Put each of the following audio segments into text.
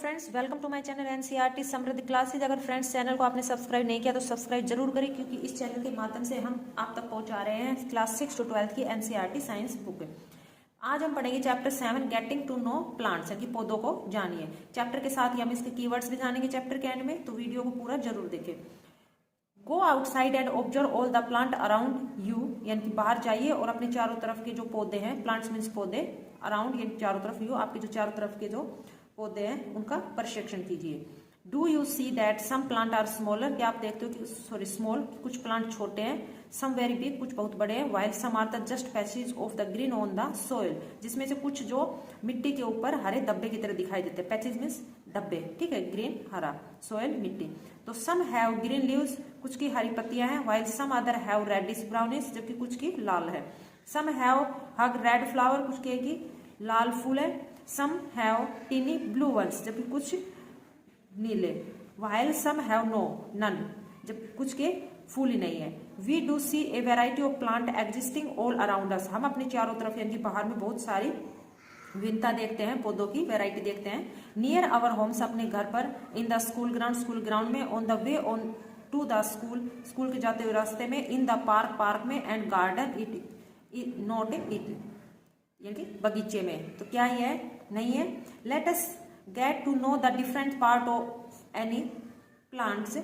Friends, welcome to my channel NCERT Samriddhi classes. अगर friends channel को आपने सब्सक्राइब नहीं किया तो सब्सक्राइब जरूर करें, क्योंकि इस चैनल के माध्यम से हम आप तक पहुंचा रहे हैं क्लास 6 to 12 की एनसीईआरटी साइंस बुक। आज हम पढ़ेंगे chapter 7 getting to know plants, यानी पौधों को जानिए। चैप्टर के साथ ही हम इसके कीवर्ड्स भी जानेंगे चैप्टर के एंड में, तो वीडियो को पूरा जरूर देखें। Go outside and observe all the plant around you, यानी कि बाहर जाइए और अपने चारों तरफ के जो पौधे हैं, प्लांट्स मीन्स पौधे, अराउंड यानी चारों तरफ, यू आपके जो चारों तरफ के जो पौधे हैं उनका परीक्षण कीजिए। Do you see that some plant are smaller, क्या आप देखते हो कि सॉरी स्मॉल, कुछ प्लांट छोटे हैं, सम वेरी बिग, कुछ बहुत बड़े हैं, while some are the just patches of the green on the soil, जिसमें से कुछ जो मिट्टी के ऊपर हरे धब्बे की तरह दिखाई देते हैं। पैचेज मीन्स धब्बे, ठीक है, ग्रीन हरा, सोइल मिट्टी। तो सम हैव ग्रीन लीव्स, कुछ की हरी पत्तियां हैं, while some other have reddish brownish, जबकि कुछ की लाल है। Some have huge red flower, कुछ की लाल फूल है। Some have tiny blue ones, जबकि कुछ नीले। While some have no none, जब कुछ के फूल ही नहीं है। We do see a variety of plant existing all around us, हम अपने चारों तरफ यानी बाहर में बहुत सारी विविधता देखते हैं, पौधों की वैरायटी देखते हैं। नियर आवर होम्स, अपने घर पर। In the school ground, school ground में। On the way on to the school, school के जाते हुए रास्ते में। इन द पार्क, पार्क में। And garden, it not it, यानी कि बगीचे में। तो क्या ये है? नहीं है। Let us get to know the different part of any plants,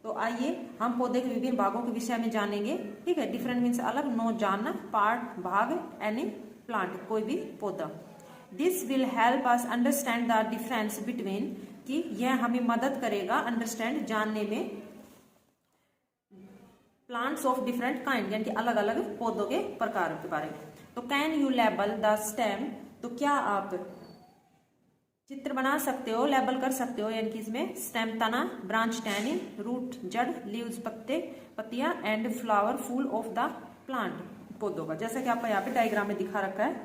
तो आइए हम पौधे के विभिन्न भागों के विषय में जानेंगे, ठीक है। डिफरेंट मीन्स अलग, नो जानना, पार्ट भाग, एनी प्लांट कोई भी पौधा। This will help us understand the difference between, कि यह हमें मदद करेगा अंडरस्टैंड जानने में, प्लांट्स ऑफ डिफरेंट काइंड, यानी कि अलग अलग पौधों के प्रकार के बारे में। तो can you label the stem, तो क्या आप चित्र बना सकते हो, लेबल कर सकते हो, यानी कि इसमें स्टेम तना, ब्रांच टहनी, रूट जड़, लीव्स पत्ते पत्तियां, एंड फ्लावर फूल ऑफ द प्लांट पौधों का। जैसा कि आपको यहाँ पे डायग्राम में दिखा रखा है,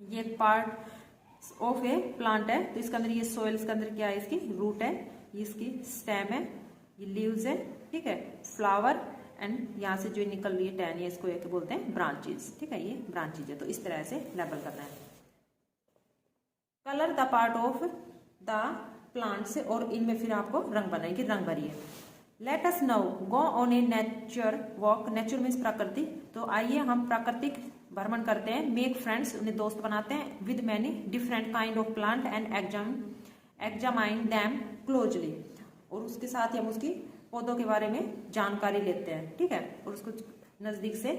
ये एक पार्ट ऑफ ए प्लांट है। तो इसके अंदर ये सोइल, इसके अंदर क्या है, इसकी रूट है, ये इसकी स्टेम है, ये लीव्स है, ठीक है, फ्लावर, एंड यहाँ से जो निकल रही है टहनी, इसको ये बोलते हैं ब्रांचेस, ठीक है, ये ब्रांचेज है। तो इस तरह से लेबल करना है। Colour the part of the plants, और इनमें फिर आपको रंग बनाएंगे, रंग भरिए। Let us now go on A nature walk, nature means प्रकृति, तो आइए हम प्राकृतिक भ्रमण करते हैं। मेक फ्रेंड्स, उन्हें दोस्त बनाते हैं। With many different kind of plant and examine them closely, और उसके साथ ही हम उसकी पौधों के बारे में जानकारी लेते हैं, ठीक है, और उसको नजदीक से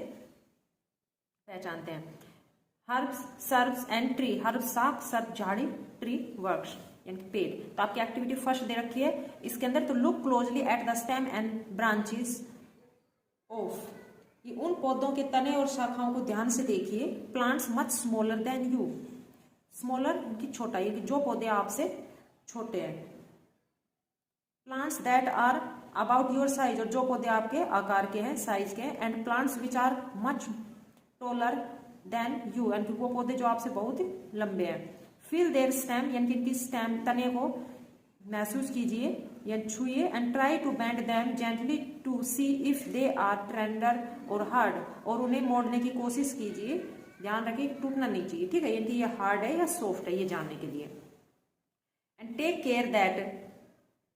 पहचानते हैं। Herbs, shrubs and tree, herb साग, सर्ब झाड़ी, ट्री वर्क्स, यानी पेड़। तो आपकी एक्टिविटी फर्स्ट दे रखी है इसके अंदर, तो look closely at the stem and branches of, ये उन पौधों के तने और शाखाओं को ध्यान से देखिए। Plants much smaller than you, smaller की छोटा, ये जो पौधे आपसे छोटे हैं। Plants that are about your size, और जो पौधे आपके आकार के हैं, साइज के हैं। And plants which are much taller than you, and वो पौधे जो आपसे बहुत लंबे हैं। फील देयर स्टेम, यानी कि इनकी स्टेम तने को महसूस कीजिए या छुइए। And try to bend them gently to see if they are tender और हार्ड, और उन्हें मोड़ने की कोशिश कीजिए, ध्यान रखिए टूटना नहीं चाहिए, ठीक है, यानी कि ये हार्ड है या सॉफ्ट है, ये जानने के लिए। And take care that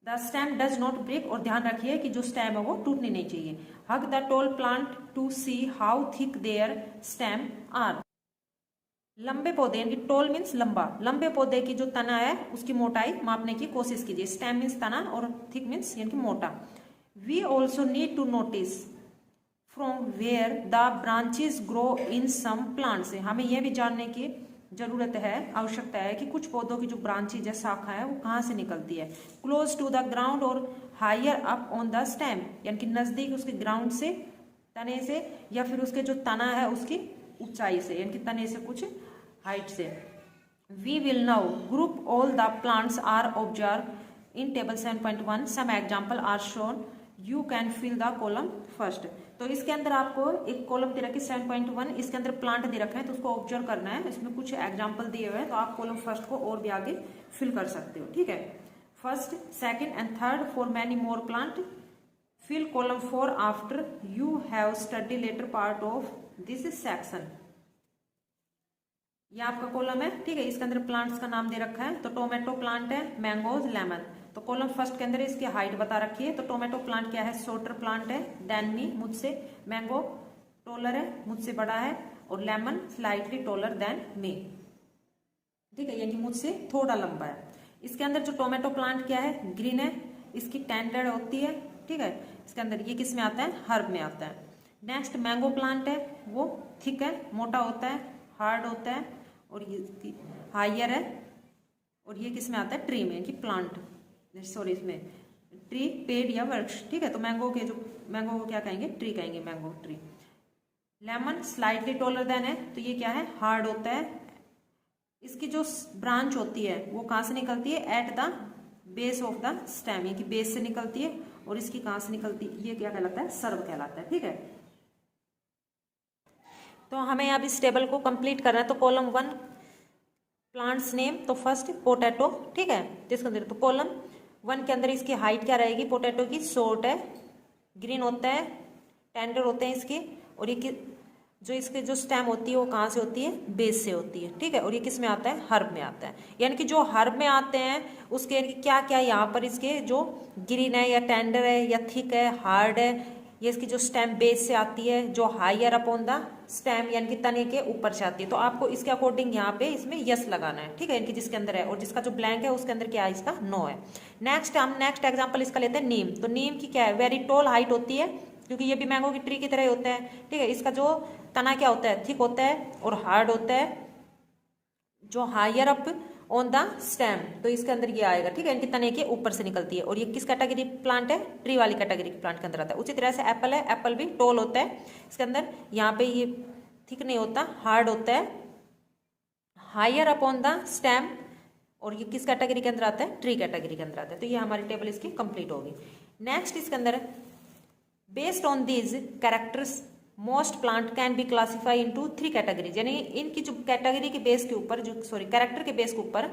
the stem does not break, और ध्यान रखिए कि जो स्टेम है वो टूटनी नहीं चाहिए। Hug the tall plant to see how thick their stem are, लंबे पौधे यानी टोल मीन्स लंबा, लंबे पौधे की जो तना है उसकी मोटाई मापने की कोशिश कीजिए। स्टेम मीन्स तना और थिक मीन्स यानी कि मोटा। We also need to notice from where the branches grow in some plants, हमें यह भी जानने की जरूरत है, आवश्यकता है कि कुछ पौधों की जो ब्रांचेज है, शाखा है, वो कहाँ से निकलती है। क्लोज टू द ग्राउंड और higher up on the stem, यानी कि नजदीक उसके ग्राउंड से, तने से, या फिर उसके जो तना है उसकी ऊंचाई से, यानी कि तने से कुछ हाइट से। We will now group all the plants are observe in table 7.1, some example are shown, you can fill the column first. तो इसके अंदर आपको एक कॉलम दे रखी 7.1, इसके अंदर प्लांट दे रखे हैं, तो उसको ऑब्जर्व करना है। इसमें कुछ एग्जाम्पल दिए हुए हैं, तो आप कॉलम फर्स्ट को और भी आगे फिल कर सकते हो, ठीक है। First, second and third for many more plant, fill column 4 after you have study later part of this section. ये आपका कॉलम है, ठीक है। इसके अंदर प्लांट्स का नाम दे रखा है, तो टोमेटो प्लांट है, मैंगोज, लेमन। तो कॉलम फर्स्ट के अंदर इसकी हाइट बता रखी है। तो टोमेटो प्लांट क्या है, शॉर्टर प्लांट है देन मी, मुझसे। मैंगो टॉलर है, मुझसे बड़ा है। और lemon slightly taller than me, ठीक है, यानी मुझसे थोड़ा लंबा है। इसके अंदर जो टोमेटो प्लांट क्या है, ग्रीन है, इसकी टेंडर होती है, ठीक है। इसके अंदर ये किस में आता है, हर्ब में आता है। नेक्स्ट मैंगो प्लांट है, वो थिक है, मोटा होता है, हार्ड होता है, और ये हायर है। और ये किस में आता है, ट्री में, कि प्लांट, सॉरी इसमें ट्री, पेड़ या वृक्ष, ठीक है। तो मैंगो के जो मैंगो को क्या कहेंगे, ट्री कहेंगे, mango tree. Lemon slightly taller than है, तो ये क्या है, हार्ड होता है। इसकी जो ब्रांच होती है वो कहाँ से निकलती है, at the base of the stem, ये कि बेस से निकलती है। और इसकी कहाँ से निकलती है, ये क्या कहलाता है, सर्व कहलाता है, ठीक है। तो हमें अब इस टेबल को कंप्लीट करना है। तो कॉलम 1 प्लांट्स नेम, तो फर्स्ट पोटैटो, ठीक है। जिसके अंदर तो कॉलम 1 के अंदर इसकी हाइट क्या रहेगी, पोटैटो की, शॉर्ट है, ग्रीन होता है, टेंडर होते हैं इसके। और ये जो इसके जो स्टेम होती है वो कहाँ से होती है, बेस से होती है, ठीक है। और ये किस में आता है, हर्ब में आता है। यानी कि जो हर्ब में आते हैं उसके क्या क्या यहाँ पर इसके जो ग्रीन है या टेंडर है या थिक है, हार्ड है, ये इसकी जो स्टेम बेस से आती है, जो हायर अपॉन द स्टेम यानी कि तने के ऊपर से आती है। तो आपको इसके अकॉर्डिंग यहाँ पे इसमें यस लगाना है, ठीक है, इनकी जिसके अंदर है। और जिसका जो ब्लैंक है उसके अंदर क्या है, इसका नो है। नेक्स्ट हम नेक्स्ट एग्जाम्पल इसका लेते हैं, नीम। तो नीम की क्या है, वेरी टॉल हाइट होती है, क्योंकि ये भी मैंगो की ट्री की तरह होता है, ठीक है। इसका जो तना क्या होता है, थिक होता है और हार्ड होता है, जो higher up on the stem, तो इसके अंदर ये आएगा, ठीक है, इनकी तने के ऊपर से निकलती है। और ये किस कैटेगरी प्लांट है, ट्री वाली कैटेगरी के प्लांट के अंदर आता है। उसी तरह से एप्पल है, एप्पल भी टॉल होता है, इसके अंदर यहाँ पे ये थिक नहीं होता, हार्ड होता है, higher up on the stem. और ये किस कैटेगरी के अंदर आता है, ट्री कैटेगरी के अंदर आता है। तो ये हमारी टेबल इसकी कंप्लीट होगी। नेक्स्ट इसके अंदर based on these characters most plant can be classify into 3 categories, यानी इनकी जो कैटेगरी के बेस के ऊपर, जो सॉरी कैरेक्टर के बेस के ऊपर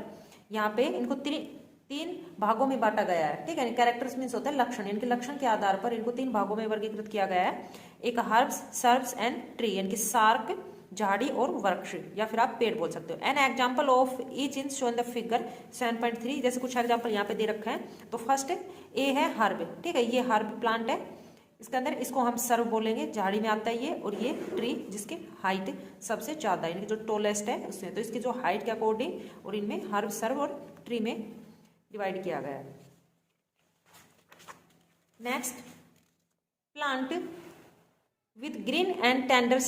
यहाँ पे इनको 3 भागों में बांटा गया है, ठीक है। कैरेक्टर्स मीन्स होता है लक्षण, इनके लक्षण के आधार पर इनको 3 भागों में वर्गीकृत किया गया है। एक हर्ब्स, सर्ब्स एंड ट्री, यानी कि सार्क, झाड़ी और वृक्ष, या फिर आप पेड़ बोल सकते हो। An example of each in show in the figure 7.3, जैसे कुछ एग्जाम्पल यहाँ पे दे रखा है। तो फर्स्ट ए है हर्ब, ठीक है, ये हर्ब प्लांट है, इसके अंदर इसको हम सर्व बोलेंगे, झाड़ी में आता है ये। और ये ट्री, जिसकी हाइट सबसे ज्यादा है, यानी कि जो टोलेस्ट है उसमें। तो इसकी जो हाइट के अकॉर्डिंग और इनमें हर्ब, सर्व और ट्री में डिवाइड किया गया है। Next plant with green and tender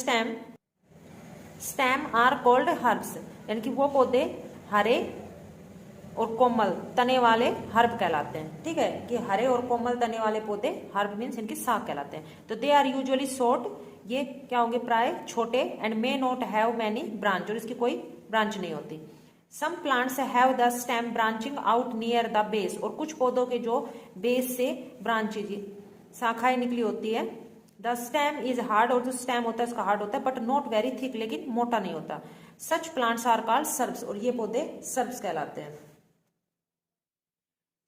stem are called herbs, यानी कि वो पौधे हरे और कोमल तने वाले हर्ब कहलाते हैं, ठीक है, कि हरे और कोमल तने वाले पौधे हर्ब मीन्स इनकी शाख कहलाते हैं। तो दे आर यूजुअली शॉर्ट, ये क्या होंगे, प्राय छोटे, and may not have many branch, और इसकी कोई ब्रांच नहीं होती। Some plants have the stem branching out near the base, और कुछ पौधों के जो बेस से ब्रांचेज, शाखाएं निकली होती है। द स्टेम इज हार्ड, और जो स्टेम होता है उसका हार्ड होता है, बट नॉट वेरी थिक, लेकिन मोटा नहीं होता। Such plants are called shrubs, और ये पौधे सर्ब्स कहलाते हैं।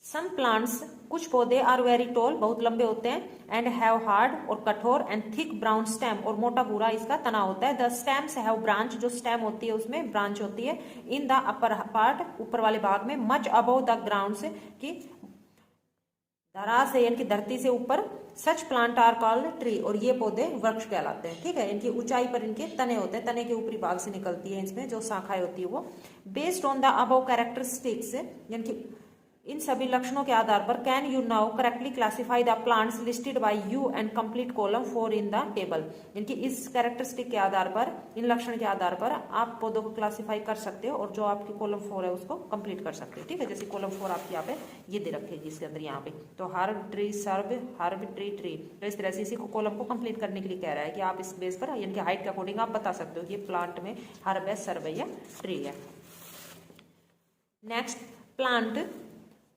सम प्लांट्स, कुछ पौधे, आर वेरी टॉल, बहुत लंबे होते हैं, एंड हैव हार्ड और कठोर एंड थिक ब्राउन स्टेम, और मोटा भूरा इसका तना होता है। द स्टेम्स हैव ब्रांच, जो स्टेम होती है उसमें ब्रांच होती है। इन द अपर पार्ट, ऊपर वाले भाग में, मच अबव द ग्राउंड से, की धरा से यानी कि धरती से ऊपर। सच प्लांट आर कॉल्ड ट्री, और ये पौधे वृक्ष कहलाते हैं, ठीक है। इनकी ऊंचाई पर इनके तने होते हैं, तने के ऊपरी भाग से निकलती है इसमें जो शाखाएं होती है वो। Based on the above characteristics, यानी कि इन सभी लक्षणों के आधार पर, can you now correctly classify the plants listed by you and complete column 4 in the table, यानी कि इस कैरेक्टरिस्टिक के आधार पर, इन लक्षण के आधार पर आप पौधों को क्लासिफाई कर सकते हो, और जो आपकी कॉलम 4 है उसको कंप्लीट कर सकते हो, ठीक है। जैसे कॉलम 4 आपकी यहाँ पे ये दे रखेगी इसके अंदर, यहाँ पे तो herb, tree, SERB, herb, tree, tree. तो इस तरह से इसी को कॉलम को कंप्लीट करने के लिए कह रहा है कि आप इस बेस पर, यानी कि हाइट के अकॉर्डिंग आप बता सकते हो कि ये प्लांट में हर्ब है, सर्ब है या ट्री है। Next plant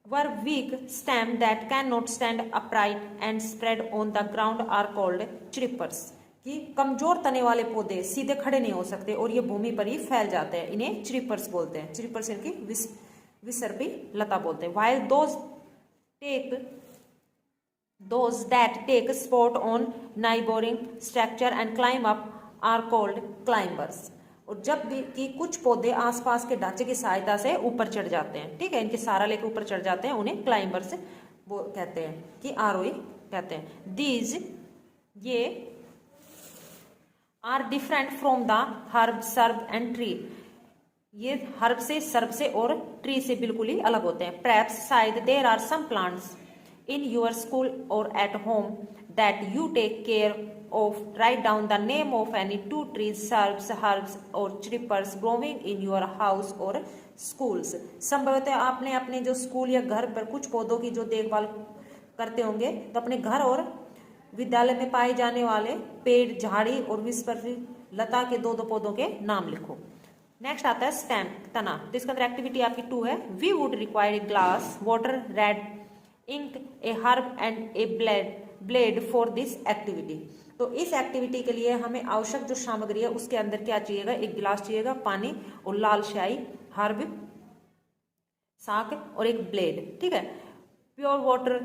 were weak stem that cannot stand upright and spread on the ground are called creepers, कि कमजोर तने वाले पौधे सीधे खड़े नहीं हो सकते और ये भूमि पर ही फैल जाते हैं, इन्हें क्रीपर्स बोलते हैं। क्रीपर्स इनकी विसर्पी लता बोलते हैं। while those that take sport on neighboring structure and climb up are called climbers, और जब भी कि कुछ पौधे आसपास के ढांचे की सहायता से ऊपर चढ़ जाते हैं, ठीक है, इनके सहारा लेके ऊपर चढ़ जाते हैं, उन्हें क्लाइंबर्स वो कहते हैं कि आरोही कहते हैं। दीज ये are different from the herb shrub and tree, ये हर्ब से सर्ब से और ट्री से बिल्कुल ही अलग होते हैं। परहैप्स शायद there are some plants in your school और at home that you take care of, write down the name of any 2 trees, shrubs, herbs और creepers growing in your house और स्कूल्स। संभवतः आपने अपने जो स्कूल या घर पर कुछ पौधों की जो देखभाल करते होंगे, तो अपने घर और विद्यालय में पाए जाने वाले पेड़, झाड़ी और विस्पर लता के 2 पौधों के नाम लिखो। नेक्स्ट आता है स्टेम, तना। तो इसके अंदर एक्टिविटी आपकी 2 है। We would require a glass, water, red ink, a herb and a blade for this activity. तो इस एक्टिविटी के लिए हमें आवश्यक जो सामग्री है उसके अंदर क्या चाहिएगा, एक गिलास चाहिएगा, पानी और लाल स्याही, हर्ब, साक और एक ब्लेड, ठीक है। Pour water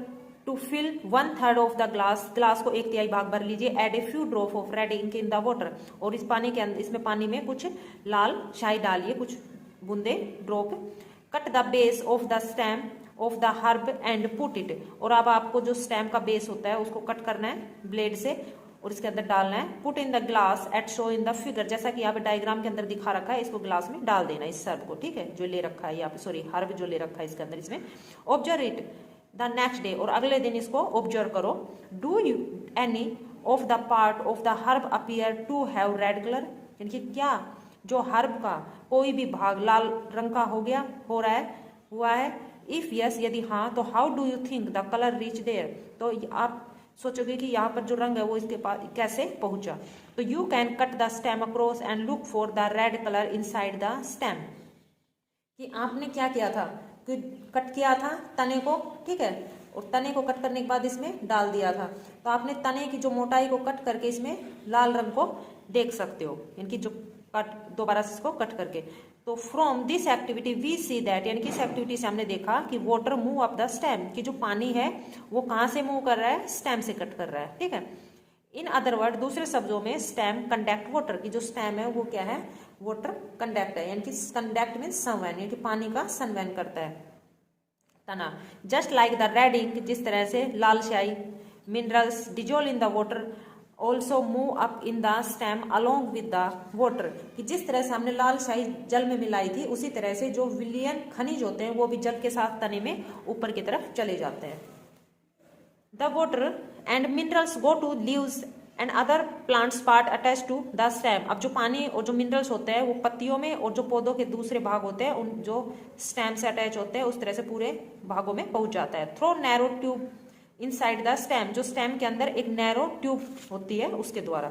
to fill 1/3 of the glass, glass को 1/3 भाग भर लीजिए। Add a few drop of red ink in the water, और इस पानी के अंदर, इसमें पानी में कुछ लाल स्याही डालिए, कुछ बूंदे drop. Cut the base of the stem of the herb and put it, और अब आपको जो स्टेम का बेस होता है उसको कट करना है ब्लेड से और इसके अंदर डालना है। Put in the glass as shown in the figure, जैसा कि यहाँ पे डायग्राम के अंदर दिखा रखा है, इसको ग्लास में डाल देना, इस सर्ब को, ठीक है, जो ले रखा है यहाँ पे, सॉरी हर्ब जो ले रखा है इसके अंदर। इसमें observe it the next day, और अगले दिन इसको ऑब्जर्व करो। Do you any of the part of the herb appear to have red colour, यानी कि क्या जो हर्ब का कोई भी भाग लाल रंग का हो रहा है, हुआ है। इफ यस, यदि हाँ, तो how do you think the colour reach there, तो आप सोचोगे कि यहाँ पर जो रंग है वो इसके पास कैसे पहुंचा। तो you can cut the stem across and look for the red colour inside the stem, कि आपने क्या किया था, कि कट किया था तने को, ठीक है, और तने को कट करने के बाद इसमें डाल दिया था। तो आपने तने की जो मोटाई को कट करके इसमें लाल रंग को देख सकते हो, यानी कि जो कट दोबारा से इसको कट करके। तो from this activity we see that, यानी कि इस एक्टिविटी से हमने देखा कि water move up the stem, कि जो पानी है वो कहाँ से मूव कर रहा है, स्टेम से कट कर रहा है, ठीक है। इन अदर वर्ड, दूसरे शब्दों में स्टेम कंडक्ट वाटर, की जो स्टेम है वो क्या है, वाटर कंडक्ट है, यानी कि कंडक्ट मीन्स संवहन, यानी कि पानी का संवहन करता है, तना। Just like the red ink, जिस तरह से लाल स्याही, minerals dissolve in the water also move up in the stem along with the water, कि जिस तरह से हमने लाल स्याही जल में मिलाई थी, उसी तरह से जो विलियन खनिज होते हैं वो भी जल के साथ तने में ऊपर की तरफ चले जाते हैं। The water and minerals go to leaves and other plants part attach to the stem, अब जो पानी और जो मिनरल्स होते हैं वो पत्तियों में, और जो पौधों के दूसरे भाग होते हैं उन जो स्टेम से अटैच होते हैं उस तरह से पूरे भागों में पहुंच जाता है। Through narrow tube inside the stem, जो स्टेम के अंदर एक नैरो ट्यूब होती है उसके द्वारा।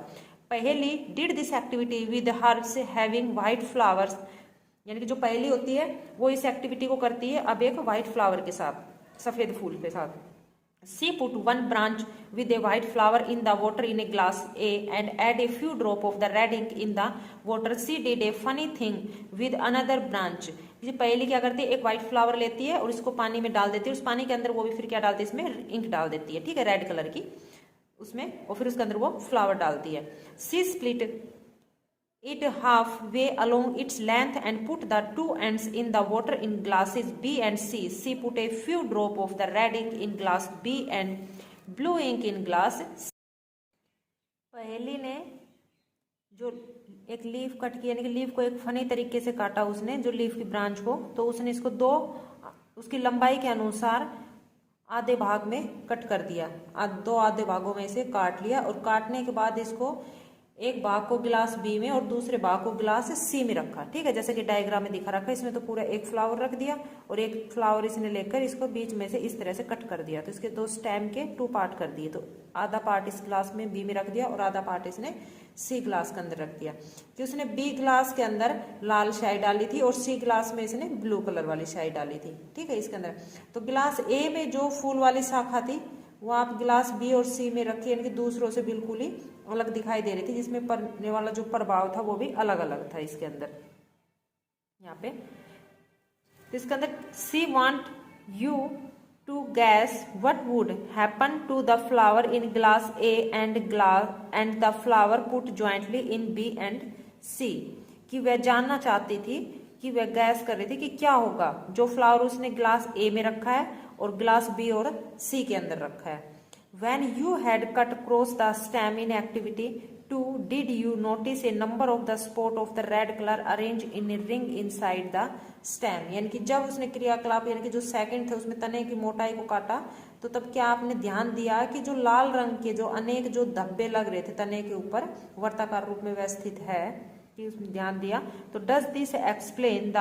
पहली did this activity with herbs having white flowers, यानी कि जो पहली होती है वो इस एक्टिविटी को करती है अब एक व्हाइट फ्लावर के साथ, सफेद फूल के साथ। She put one branch with a white flower in the water in a glass A and add a few drop of the red ink in the water. She did a funny thing with another branch. ये पहली क्या करती है, एक white flower लेती है और इसको पानी में डाल देती है, उस पानी के अंदर वो भी फिर क्या डालती है, इसमें इंक डाल देती है, ठीक है, रेड कलर की उसमें, और फिर उसके अंदर वो फ्लावर डालती है। She split it halfway along its length and put the 2 ends in the water in glasses B and C. She put a few drop of the red ink in glass B and blue ink in glass C. पहली ने जो एक leaf cut की, यानी कि leaf को एक funny तरीके से काटा उसने, जो लीफ की ब्रांच को, तो उसने इसको उसकी लंबाई के अनुसार आधे भाग में कट कर दिया, 2 आधे भागों में इसे काट लिया, और काटने के बाद इसको एक भाग को गिलास बी में और दूसरे भाग को गिलास सी में रखा, ठीक है, जैसे कि डायग्राम में दिखा रखा है। इसमें तो पूरा एक फ्लावर रख दिया और एक फ्लावर इसने लेकर इसको बीच में से इस तरह से कट कर दिया, तो इसके 2 स्टेम के 2 पार्ट कर दिए। तो आधा पार्ट इस गिलास में बी में रख दिया और आधा पार्ट इसने सी गिलास के अंदर रख दिया, कि उसने बी गिलास के अंदर लाल स्याही डाली थी और सी गिलास में इसने ब्लू कलर वाली स्याही डाली थी, ठीक है, इसके अंदर। तो गिलास ए में जो फूल वाली शाखा थी वो आप गिलास बी और सी में रखी, यानी कि दूसरों से बिल्कुल ही अलग दिखाई दे रही थी, जिसमें पड़ने वाला जो प्रभाव था वो भी अलग अलग था इसके अंदर यहाँ पे। तो इसके अंदर see want you to guess what would happen to the flower in glass A and the flower put jointly in B and C, कि वह जानना चाहती थी, कि वह गैस कर रही थी कि क्या होगा जो फ्लावर उसने ग्लास ए में रखा है और ग्लास बी और सी के अंदर रखा है। When you had cut across the stem in activity 2, did you notice a number of the spot of the red color arranged in a ring inside the stem? यानी कि जब उसने क्रियाकलाप यानी कि जो सेकंड थे उसमें तने की मोटाई को काटा, तो तब क्या आपने ध्यान दिया कि जो लाल रंग के जो अनेक जो धब्बे लग रहे थे तने के ऊपर वर्ताकार रूप में व्यवस्थित है, कि उसमें ध्यान दिया। तो does this explain the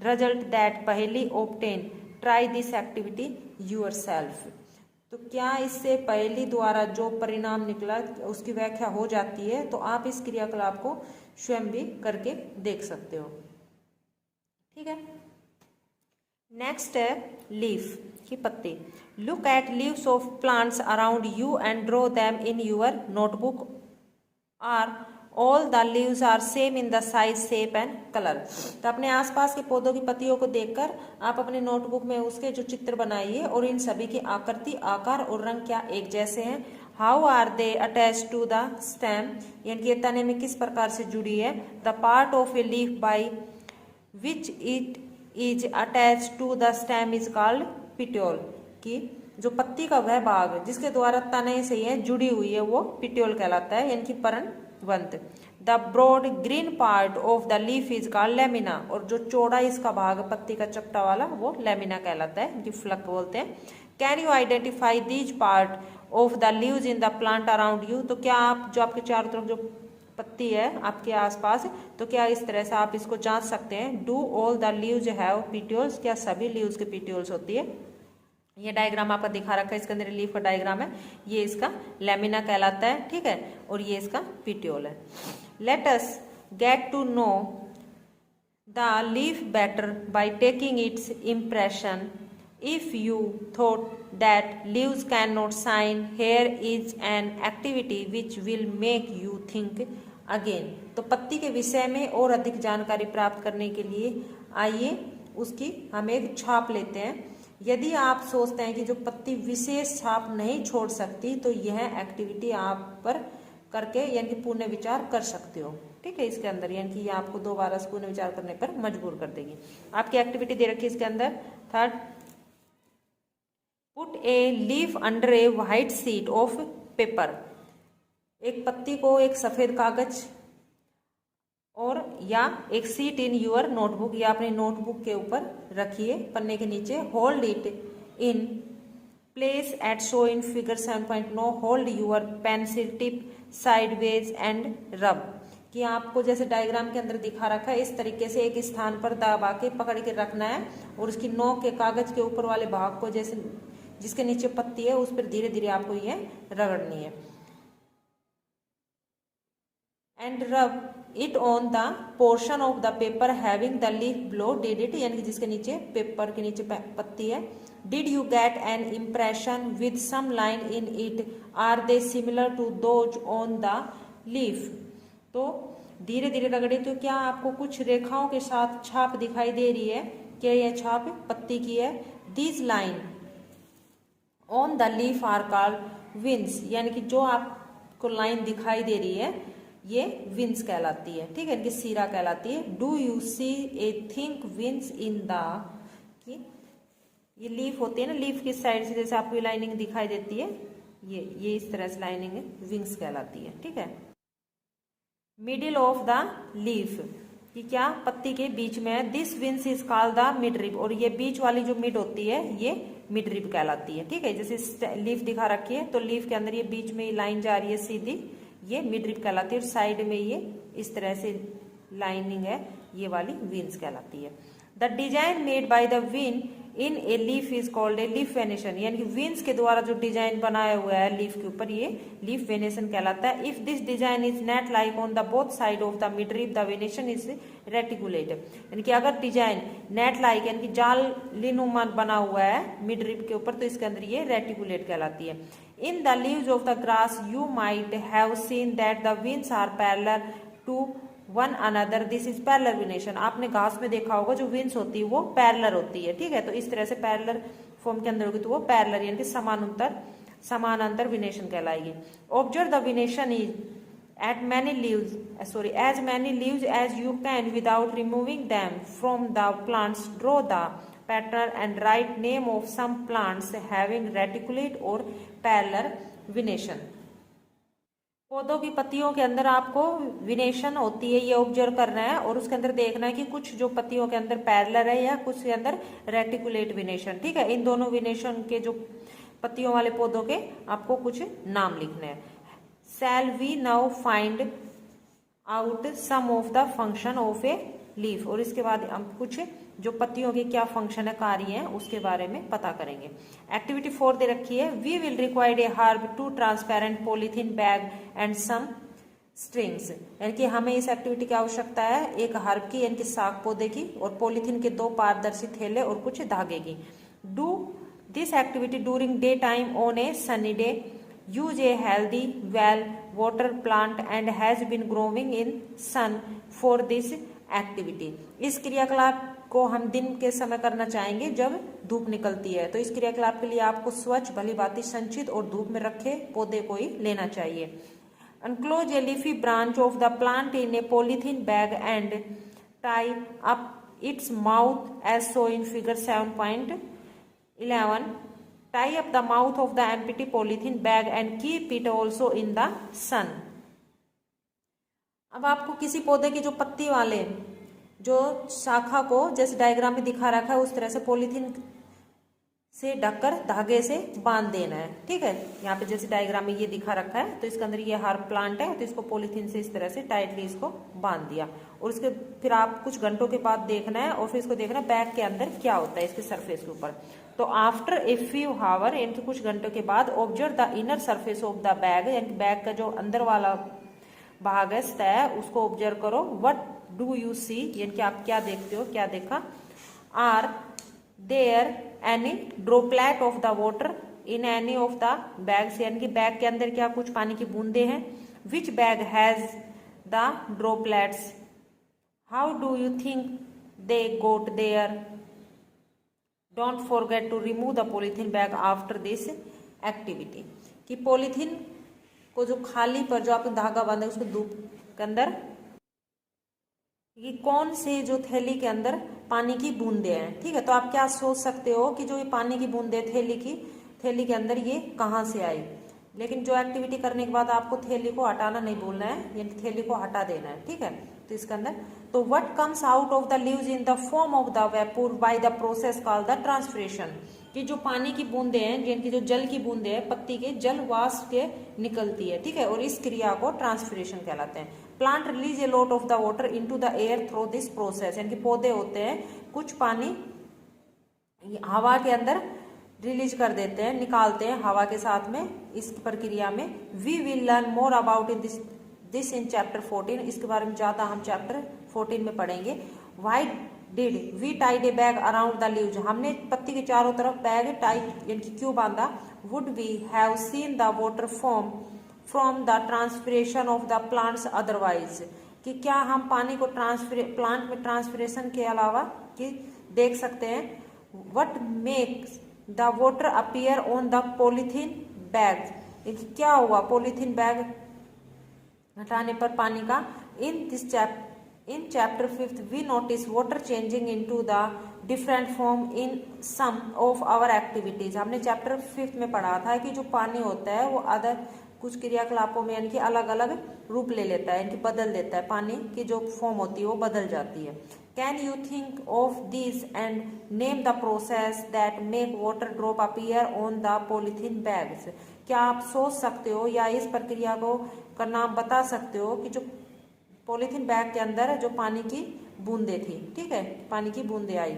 result that पहली obtain, try this activity yourself. तो क्या इससे पहली द्वारा जो परिणाम निकला उसकी व्याख्या हो जाती है, तो आप इस क्रियाकलाप को स्वयं भी करके देख सकते हो। ठीक है, नेक्स्ट है लीफ की पत्ती। Look at leaves of plants around you and draw them in your notebook. Are all the leaves are same in the size, shape and colour. तो अपने आसपास के पौधों की पत्तियों को देखकर आप अपने नोटबुक में उसके जो चित्र बनाइए और इन सभी की आकृति, आकार और रंग क्या एक जैसे हैं। How are they attach to the stem, यानी कि तने में किस प्रकार से जुड़ी है। The part of a leaf by which it is attach to the stem is called petiole, कि जो पत्ती का वह भाग जिसके द्वारा तने से ये जुड़ी हुई है वो पिट्योल कहलाता है, यानी कि पर्णवंत। The broad green part of the leaf is called lamina, और जो चौड़ा इसका भाग पत्ती का चपटा वाला वो लेमिना कहलाता है, इनकी फ्लक बोलते हैं। Can you identify these part of the leaves in the plant around you, तो क्या आप जो आपके चारों तरफ जो पत्ती है आपके आसपास, तो क्या इस तरह से आप इसको जांच सकते हैं। Do all the leaves have petioles, क्या सभी लीव्स के पिट्यूल्स होती है। ये डायग्राम आपका दिखा रखा है, इसके अंदर लीफ का डायग्राम है, ये इसका लेमिना कहलाता है, ठीक है, और ये इसका पिट्यूल है। Let us get to know the leaf better by taking its impression. If you thought that leaves can not shine, here is an activity which will make you think again. तो पत्ती के विषय में और अधिक जानकारी प्राप्त करने के लिए आइए उसकी हम एक छाप लेते हैं। यदि आप सोचते हैं कि जो पत्ती विशेष छाप नहीं छोड़ सकती, तो यह एक्टिविटी आप पर करके यानी कि पुनः विचार कर सकते हो। ठीक है, इसके अंदर यानी कि ये आपको दोबारा से पुनः विचार करने पर मजबूर कर देगी। आपकी एक्टिविटी दे रखी है इसके अंदर। Third, put a leaf under a white sheet of paper. एक पत्ती को एक सफेद कागज और या एक सीट इन यूर नोटबुक, या अपने नोटबुक के ऊपर रखिए पन्ने के नीचे। Hold it in place as shown in figure 7.9। Hold your pencil tip sideways and rub, कि आपको जैसे डायग्राम के अंदर दिखा रखा है इस तरीके से एक स्थान पर दबा के पकड़ के रखना है और उसकी नोक के कागज के ऊपर वाले भाग को जैसे जिसके नीचे पत्ती है उस पर धीरे धीरे आपको ये रगड़नी है। And rub it on the portion of the paper having the leaf below. Did it, यानी कि जिसके नीचे पेपर के नीचे पत्ती है। Did you get an impression with some line in it, are they similar to those on the leaf. तो धीरे धीरे रगड़े तो क्या आपको कुछ रेखाओं के साथ छाप दिखाई दे रही है, क्या यह छाप पत्ती की है। These line on the leaf are called veins, यानी कि जो आपको लाइन दिखाई दे रही है ये विंस कहलाती है। ठीक है, इनकी सीरा कहलाती है। Do you see a thick veins in the, कि ये लीफ होती है ना, लीफ की साइड से जैसे आपको लाइनिंग दिखाई देती है, ये इस तरह से लाइनिंग विंग्स कहलाती है। ठीक है, मिडिल ऑफ द लीफ, कि क्या पत्ती के बीच में है। This veins is called the mid rib, और ये बीच वाली जो मिड होती है ये मिड रिब कहलाती है। ठीक है, जैसे लीफ दिखा रखी है तो लीफ के अंदर ये बीच में लाइन जा रही है सीधी, ये मिड रिब कहलाती है, और साइड में ये इस तरह से लाइनिंग है, ये वाली विंस कहलाती है। The design made by the win in a leaf is called a leaf venation, यानी कि विंस के द्वारा जो डिजाइन बनाया हुआ है लीफ के ऊपर ये लीफ वेनेशन कहलाता है। If this design is net like on the both side of the mid rib, the venation is reticulate, यानी कि अगर डिजाइन नेट लाइक यानी कि जाल लिनुमा बना हुआ है मिड रिब के ऊपर, तो इसके अंदर ये रेटिकुलेट कहलाती है। In the leaves of the grass, you might have seen that the veins are parallel to one another. This is parallel venation. आपने घास में देखा होगा जो विंस होती है वो पैरेलल होती है। ठीक है, तो इस तरह से पैरेलल फॉर्म के अंदर होगी तो वो पैरेलल यानी कि समानांतर विनेशन कहलाएगी। Observe the venation is as many leaves as you can without removing them from the plants. Draw the pattern and write name of some plants having reticulate or parallel venation. पौधों की पत्तियों के अंदर आपको विनेशन होती है, ये ऑब्जर्व करना है और उसके अंदर देखना है कि कुछ जो पत्तियों के अंदर पैरेलल है या कुछ के अंदर रेटिकुलेट विनेशन। ठीक है, इन दोनों विनेशन के जो पत्तियों वाले पौधों के आपको कुछ नाम लिखने हैं। Shall we now find out some of the function of a leaf? और इसके बाद हम कुछ जो पत्तियों के क्या फंक्शन है, कार्य हैं, उसके बारे में पता करेंगे। एक्टिविटी 4 दे रखी है, we will required a herb, 2 transparent polythene bag and some strings. यानी कि हमें इस एक्टिविटी की आवश्यकता है एक हर्ब की यानी कि साग पौधे की और पॉलीथीन के 2 पारदर्शी थैले और कुछ धागे की। Do this activity during day time on a sunny day. Use a healthy well water plant and has been growing in sun for this activity. इस क्रियाकलाप को हम दिन के समय करना चाहेंगे जब धूप निकलती है, तो इस क्रियाकलाप के लिए आपको स्वच्छ भली भांति संचित और धूप में रखे पौधे को ही लेना चाहिए। Enclose a leafy branch of the plant in a polythene bag and tie up its mouth as so in figure 7.11। Tie up the mouth of the empty polythene bag and keep it also in the sun. अब आपको किसी पौधे की जो पत्ती वाले जो शाखा को जैसे डायग्राम में दिखा रखा है उस तरह से पॉलीथीन से ढककर धागे से बांध देना है। ठीक है, यहाँ पे जैसे डायग्राम में ये दिखा रखा है, तो इसके अंदर ये हर प्लांट है, तो इसको पॉलीथीन से इस तरह से टाइटली इसको बांध दिया और उसके फिर आप कुछ घंटों के बाद देखना है और फिर इसको देखना है बैग के अंदर क्या होता है इसके सरफेस के ऊपर। तो आफ्टर ए फ्यू हावर यानी कुछ घंटों के बाद observe the inner surface of the bag, यानी बैग का जो अंदर वाला भाग है सतह, उसको ऑब्जर्व करो। व्हाट डू यू सी, यानी कि आप क्या देखते हो, क्या देखा। Are there any droplet of the water in any of the bags, यानी कि बैग के अंदर क्या कुछ पानी की बूंदे हैं। Which bag has the droplets, how do you think they got there. Don't forget to remove the polythene bag after this activity. कि पॉलीथीन को जो खाली पर जो आपने धागा बांधा उसको धूप के अंदर, ये कौन से जो थैली के अंदर पानी की बूंदे हैं। ठीक है, तो आप क्या सोच सकते हो कि जो ये पानी की बूंदे थैली के अंदर ये कहाँ से आई। लेकिन जो एक्टिविटी करने के बाद आपको थैली को हटाना नहीं भूलना है, यानी थैली को हटा देना है। ठीक है, तो इसके अंदर तो what comes out of the leaves in the form of the vapour by the process called the transpiration. कि जो पानी की बूंदे हैं, जिनकी जो जल की बूंदे हैं, पत्ती के जल वाष्प के निकलती है। ठीक है, और इस क्रिया को ट्रांसपिरेशन कहलाते हैं। Plant release a lot of the water into the air through this process, यानी कि पौधे होते हैं कुछ पानी हवा के अंदर रिलीज कर देते हैं, निकालते हैं हवा के साथ में इस प्रक्रिया में। We will learn more about in this in chapter 14। इसके बारे में ज्यादा हम चैप्टर 14 में पढ़ेंगे। Why did we tied a bag around the leaves, हमने पत्ती के चारों तरफ बैग टाइट यानी कि क्यों बांधा। Would we have seen the water form from the transpiration of the plants otherwise, कि क्या हम पानी को प्लांट में ट्रांसपिरेशन के अलावा कि देख सकते हैं। What makes the water appear on the polythene bag, क्या हुआ पॉलीथीन बैग हटाने पर पानी का। In chapter 5 we notice water changing into the different form in some of our activities. हमने चैप्टर 5 में पढ़ा था कि जो पानी होता है वो अदर कुछ क्रियाकलापों में यानी कि अलग अलग रूप ले लेता है, यानी कि बदल देता है, पानी की जो फॉर्म होती है वो बदल जाती है। Can you think of this and name the process that make water drop appear on the polythene bags. क्या आप सोच सकते हो या इस प्रक्रिया को का नाम बता सकते हो कि जो पॉलीथीन बैग के अंदर जो पानी की बूंदे थी। ठीक है, पानी की बूंदे आई।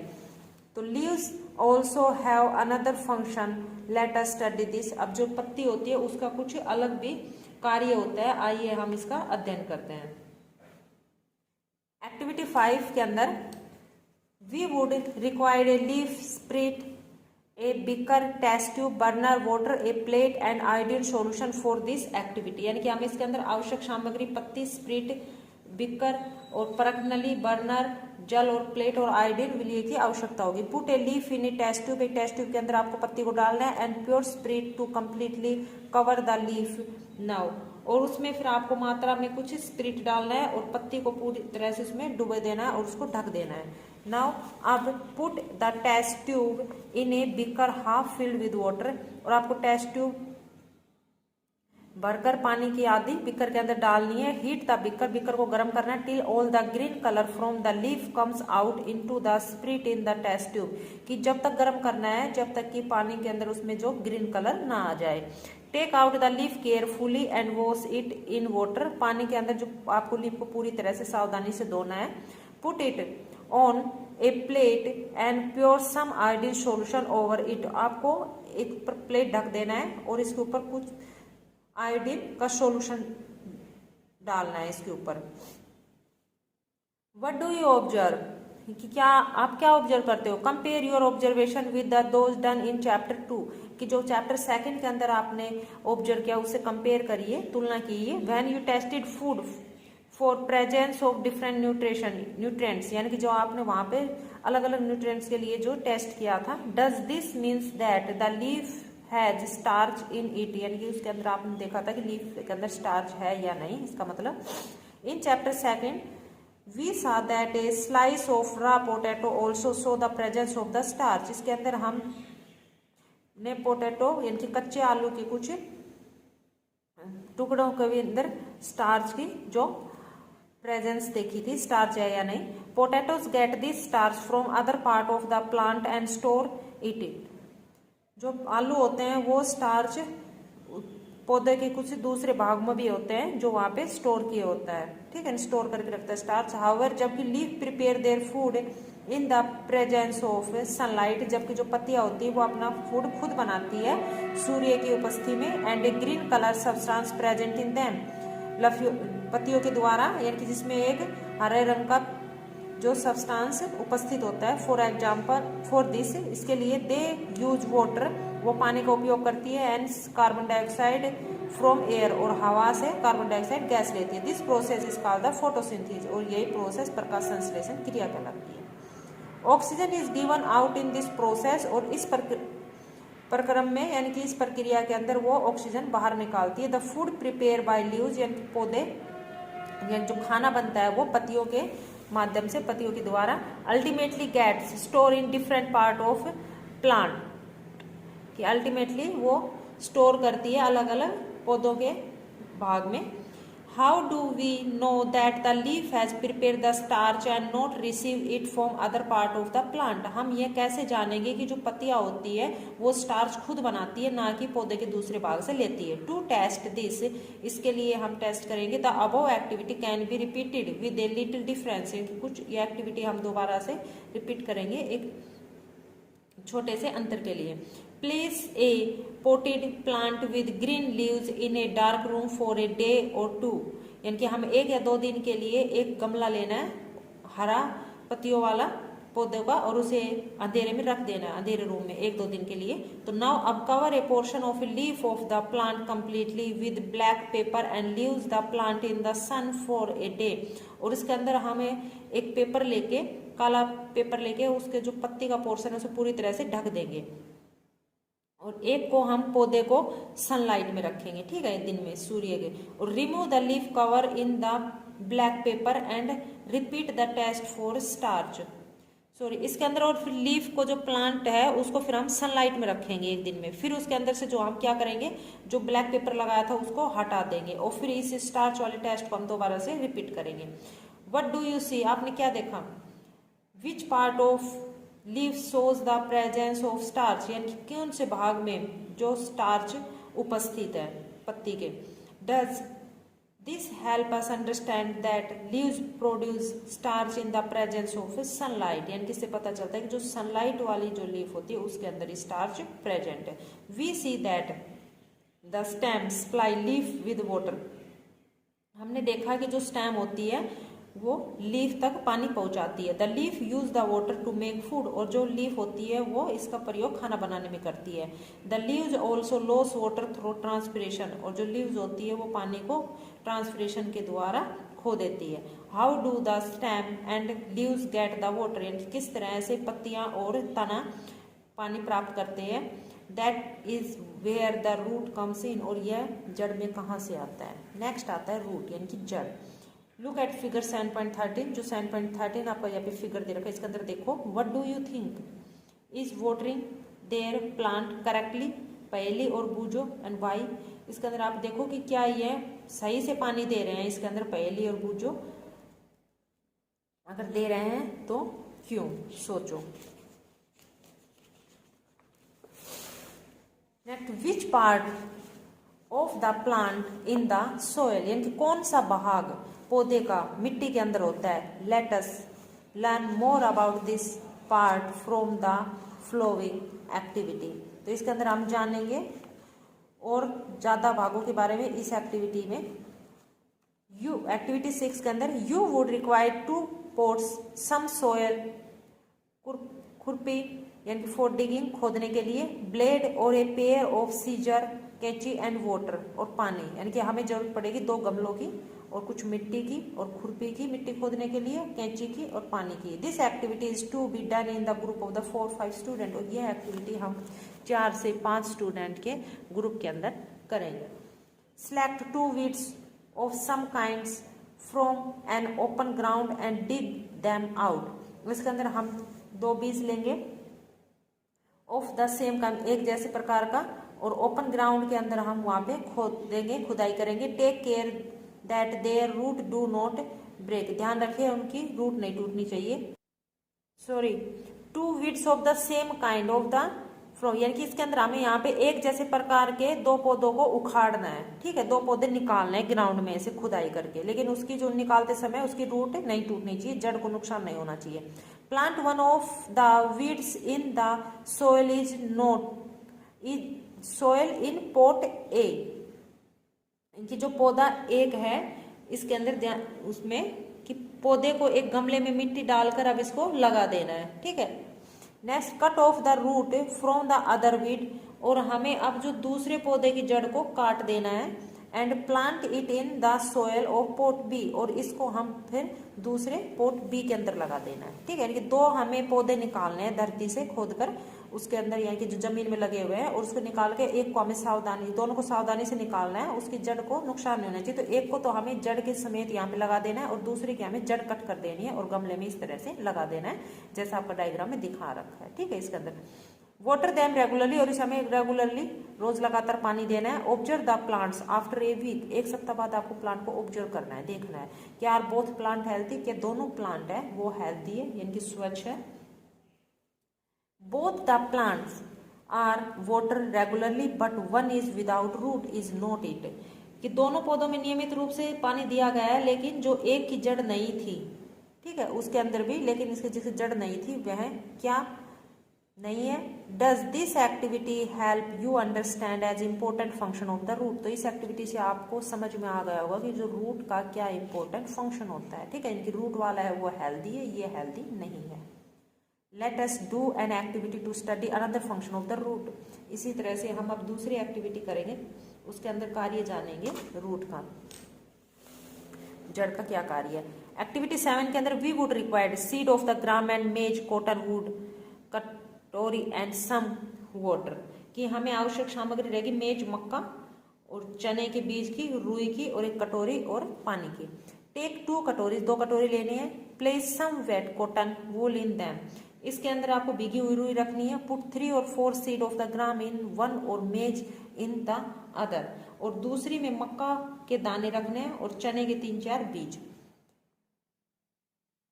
तो leaves also have another function, let us study this. अब जो पत्ती होती है उसका कुछ अलग भी कार्य होता है, आइए हम इसका अध्ययन करते हैं। एक्टिविटी 5 के अंदर we would require a leaf spirit, a beaker, test tube, burner, water, a plate and iodine solution for this activity. यानी कि हमें इसके अंदर आवश्यक सामग्री पत्ती, स्प्रिट, बिकर और परख नली, बर्नर, जल और प्लेट और आयोडीन विलय की आवश्यकता होगी। Put a leaf in a test tube, एक टेस्ट ट्यूब के अंदर आपको पत्ती को डालना है। And pour spirit to completely cover the leaf. Now और उसमें फिर आपको मात्रा में कुछ स्पिरिट डालना है और पत्ती को पूरी तरह से उसमें डुबो देना है और उसको ढक देना है। नाउ अब put the test tube in a beaker half filled with water, और आपको टेस्ट ट्यूब भरकर पानी की आधी बीकर के अंदर डालनी है। हीट द बीकर, बीकर को गर्म करना है। Till all the green colour from the leaf comes out into the spirit in the test tube, कि जब तक गर्म करना है जब तक कि पानी के अंदर उसमें जो ग्रीन कलर ना आ जाए। Take out the leaf carefully and wash it in water, पानी के अंदर जो आपको लीफ को पूरी तरह से सावधानी से धोना है। Put it on a plate and pour some iodine solution over it, आपको एक प्लेट ढक देना है और इसके ऊपर कुछ आयोडीन का सॉल्यूशन डालना है इसके ऊपर। व्हाट डू यू ऑब्जर्व, कि क्या आप क्या ऑब्जर्व करते हो। Compare your observation with the those done in chapter 2, कि जो चैप्टर 2 के अंदर आपने ऑब्जर्व किया उससे कंपेयर करिए, तुलना कीजिए। When you tested food for presence of different nutrients, यानी कि जो आपने वहां पे अलग अलग न्यूट्रिएंट्स के लिए जो टेस्ट किया था। Does this means that the leaf has starch in it, यानी कि उसके अंदर आपने देखा था कि लीफ के अंदर स्टार्च है या नहीं, इसका मतलब। In chapter 2 we saw that a slice of raw potato also show the presence of the starch, इसके अंदर हम ने पोटैटो यानी कि कच्चे आलू के कुछ टुकड़ों के भी अंदर स्टार्च की जो प्रेजेंस देखी थी, स्टार्च है या नहीं। Potatoes get this starch from other part of the plant and store it, जो आलू होते हैं वो स्टार्च पौधे के कुछ दूसरे भाग में भी होते हैं जो वहां पे स्टोर किए होता है, ठीक है, स्टोर करके रखता है स्टार्च। हाउएवर जबकि leaf prepare their food in the presence of sunlight, जबकि जो पत्तियां होती है वो अपना फूड खुद बनाती है सूर्य की उपस्थिति में। And A green colour substance present in them, पत्तियों के द्वारा, यानी कि जिसमें एक हरे रंग का जो सब्सटेंस उपस्थित होता है। फॉर एग्जाम्पल फॉर दिस, इसके लिए दे यूज वाटर, वो पानी का उपयोग करती है। And carbon dioxide from air, और हवा से कार्बन डाइऑक्साइड गैस लेती है। This process is called the photosynthesis, और यही प्रोसेस प्रकाश संश्लेषण क्रिया कहलाती है। Oxygen is given out in this process, और इस प्रक्रम में यानी कि इस प्रक्रिया के अंदर वो ऑक्सीजन बाहर निकालती है। The food prepare by leaves, यानी पौधे यानी जो खाना बनता है वो पत्तियों के माध्यम से, पत्तियों के द्वारा। Ultimately gets store in different part of plant, कि अल्टीमेटली वो स्टोर करती है अलग अलग पौधों के भाग में। How do we know that the leaf has prepare the starch and not receive it from other part of the plant, हम ये कैसे जानेंगे कि जो पत्तियां होती है वो स्टार्च खुद बनाती है, ना कि पौधे के दूसरे भाग से लेती है। टू टेस्ट दिस, इसके लिए हम टेस्ट करेंगे। The above activity can be repeated with a little difference, कुछ ये एक्टिविटी हम दोबारा से रिपीट करेंगे एक छोटे से अंतर के लिए। Place a potted plant with green leaves in a dark room for a day और 2, यानी कि हम 1 या 2 दिन के लिए एक गमला लेना है हरा पत्तियों वाला पौधे का, और उसे अंधेरे में रख देना है, अंधेरे रूम में 1-2 दिन के लिए। तो नाउ अब cover a portion of a leaf of the plant completely with black paper and leaves the plant in the sun for a day, और इसके अंदर हमें एक पेपर लेके, काला पेपर लेके उसके जो पत्ती का पोर्शन है उसे पूरी तरह से ढक देंगे, और एक को हम पौधे को सनलाइट में रखेंगे, ठीक है, दिन में सूर्य के। और remove the leaf cover in the black paper and repeat the test for starch, sorry इसके अंदर। और फिर लीफ को जो प्लांट है उसको फिर हम सनलाइट में रखेंगे एक दिन में, फिर उसके अंदर से जो हम क्या करेंगे, जो ब्लैक पेपर लगाया था उसको हटा देंगे, और फिर इस स्टार्च वाले टेस्ट को हम दोबारा से रिपीट करेंगे। व्हाट डू यू सी, आपने क्या देखा। Which part of leave shows the presence of starch, यानी कि कौन से भाग में जो स्टार्च उपस्थित है पत्ती के। Does this help us understand that leaves produce starch in the presence of sunlight, यानी कि इससे पता चलता है कि जो सनलाइट वाली जो लीफ होती है उसके अंदर स्टार्च प्रेजेंट है। We see that the stem supply leaf with water, हमने देखा कि जो स्टेम होती है वो लीफ तक पानी पहुंचाती है। The leaf use the water to make food, और जो लीफ होती है वो इसका प्रयोग खाना बनाने में करती है। The leaves also loss water through transpiration, और जो लीव्स होती है वो पानी को ट्रांसपिरेशन के द्वारा खो देती है। How do the stem and leaves get the water, यानी किस तरह से पत्तियां और तना पानी प्राप्त करते हैं। That is where the root comes in, और यह जड़ में कहाँ से आता है। नेक्स्ट आता है रूट यानी कि जड़। लुक एट फिगर 7.13, जो 7.13 आपका यहाँ पे फिगर दे रखा है, इसके अंदर देखो, what do you think is watering there plant correctly, पहली और बूझो एंड वाई। इसके अंदर आप देखो कि क्या ये सही से पानी दे रहे हैं, इसके अंदर पहली और बूझो, अगर दे रहे हैं तो क्यों, सोचो। Next, which part of the plant in the soil, यानी कि कौन सा भाग पौधे का मिट्टी के अंदर होता है। Let us learn more about this part from the flowing activity. तो इसके अंदर हम जानेंगे और ज्यादा भागों के बारे में इस एक्टिविटी में। एक्टिविटी 6 के अंदर you would require 2 pots some soil, खुरपी यानी कि फॉर डिगिंग, खोदने के लिए, ब्लेड और ए पेयर ऑफ सीजर, कैंची एंड वाटर, और पानी, यानी कि हमें जरूरत पड़ेगी 2 गमलों की और कुछ मिट्टी की और खुरपी की, मिट्टी खोदने के लिए, कैंची की और पानी की। This activity is to be done in the group of the 4-5 student, और यह एक्टिविटी हम 4 से 5 स्टूडेंट के ग्रुप के अंदर करेंगे। Select 2 weeds of some kinds from an open ground and dig them out. इसके अंदर हम 2 बीज लेंगे ऑफ द सेम काइंड, एक जैसे प्रकार का, और ओपन ग्राउंड के अंदर हम वहां पे खोद देंगे, खुदाई करेंगे। Take care that there root do not break, ध्यान रखिए उनकी रूट नहीं टूटनी चाहिए। Sorry, 2 weeds of the same kind of the from, यानी कि इसके अंदर हमें यहाँ पे एक जैसे प्रकार के 2 पौधों को उखाड़ना है, ठीक है, 2 पौधे निकालने हैं ग्राउंड में से खुदाई करके, लेकिन उसकी जो निकालते समय उसकी रूट नहीं टूटनी चाहिए, जड़ को नुकसान नहीं होना चाहिए। Plant one of the weeds in the soil is not is soil in pot A, इनकी जो पौधा एक है इसके अंदर उसमें कि पौधे को एक गमले में मिट्टी डालकर अब इसको लगा देना है, ठीक है। Next, cut off the root from the other weed, और हमें अब जो दूसरे पौधे की जड़ को काट देना है। And plant it in the soil of pot B, और इसको हम फिर दूसरे पोट बी के अंदर लगा देना है, ठीक है। यानी कि 2 हमें पौधे निकालने हैं धरती से खोदकर उसके अंदर, यानी कि जो जमीन में लगे हुए हैं, और उसको निकाल के एक को हमें सावधानी, दोनों को सावधानी से निकालना है, उसकी जड़ को नुकसान नहीं होना चाहिए। तो एक को तो हमें जड़ के समेत यहाँ पे लगा देना है और दूसरे की हमें जड़ कट कर देनी है और गमले में इस तरह से लगा देना है जैसा आपका डायग्राम में दिखा रखा है, ठीक है। इसके अंदर वाटर देम रेगुलरली, और इसे हमें रेगुलरली रोज लगातार पानी देना है। Observe the plants after a week, एक सप्ताह बाद आपको प्लांट को ऑब्जर्व करना है, देखना है कि आर बोथ प्लांट हेल्थी, क्या दोनों प्लांट है वो हेल्थी है यानी कि स्वच्छ है। Both the plants are water regularly but one is without root is not it, कि दोनों पौधों में नियमित रूप से पानी दिया गया है लेकिन जो एक की जड़ नहीं थी, ठीक है, उसके अंदर भी, लेकिन इसके जिसकी जड़ नहीं थी वह क्या नहीं है। Does this activity help you understand as important function of the root, तो इस एक्टिविटी से आपको समझ में आ गया होगा कि जो रूट का क्या इंपॉर्टेंट फंक्शन होता है, ठीक है। इनकी रूट वाला है वो हेल्दी है, ये हेल्दी नहीं है। Let us do an activity to study another function of the root, इसी तरह से हम अब दूसरी एक्टिविटी करेंगे, उसके अंदर कार्य जानेंगे रूट का, जड़ का क्या कार्य है। एक्टिविटी 7 के अंदर we would required seed of the gram and maize cotton wood कटोरी एंड सम वाटर, कि हमें आवश्यक सामग्री रहेगी मेज, मक्का और चने के बीज की, रुई की, और एक कटोरी और पानी की। टेक 2 कटोरी, 2 कटोरी लेनी है। Place some wet cotton wool in them, इसके अंदर आपको भीगी हुई रुई रखनी है। पुट 3 और 4 seed of the gram in one और मेज इन द अदर, और दूसरी में मक्का के दाने रखने हैं और चने के 3-4 बीज।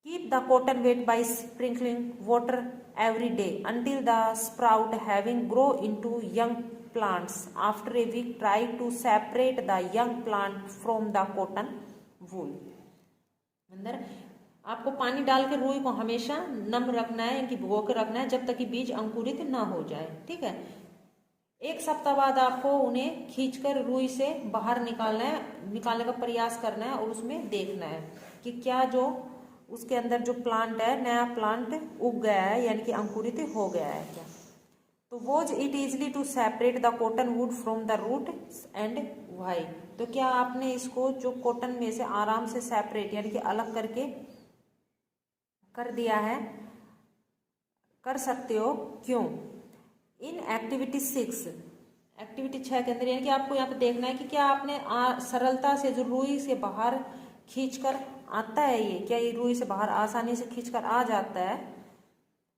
Keep the cotton weight by sprinkling water every day until the sprout having grow into young plants. After a week, try to separate the young plant from the cotton wool. अंदर आपको पानी डाल के रुई को हमेशा नम रखना है, इनकी भिगो के रखना है जब तक कि बीज अंकुरित ना हो जाए, ठीक है। 1 सप्ताह बाद आपको उन्हें खींचकर रुई से बाहर निकालने का प्रयास करना है और उसमें देखना है कि क्या जो उसके अंदर जो प्लांट है, नया प्लांट उग गया है यानी कि अंकुरित हो गया है क्या। तो was it easily to separate the cotton wood from the root and why, तो क्या आपने इसको जो कॉटन में से आराम से सेपरेट यानी कि अलग करके कर दिया है, कर सकते हो, क्यों। इन एक्टिविटी 6, एक्टिविटी 6 के अंदर यानी कि आपको यहाँ पे देखना है कि क्या आपने सरलता से जो रुई से बाहर खींचकर आता है, ये क्या ये रुई से बाहर आसानी से खींचकर आ जाता है।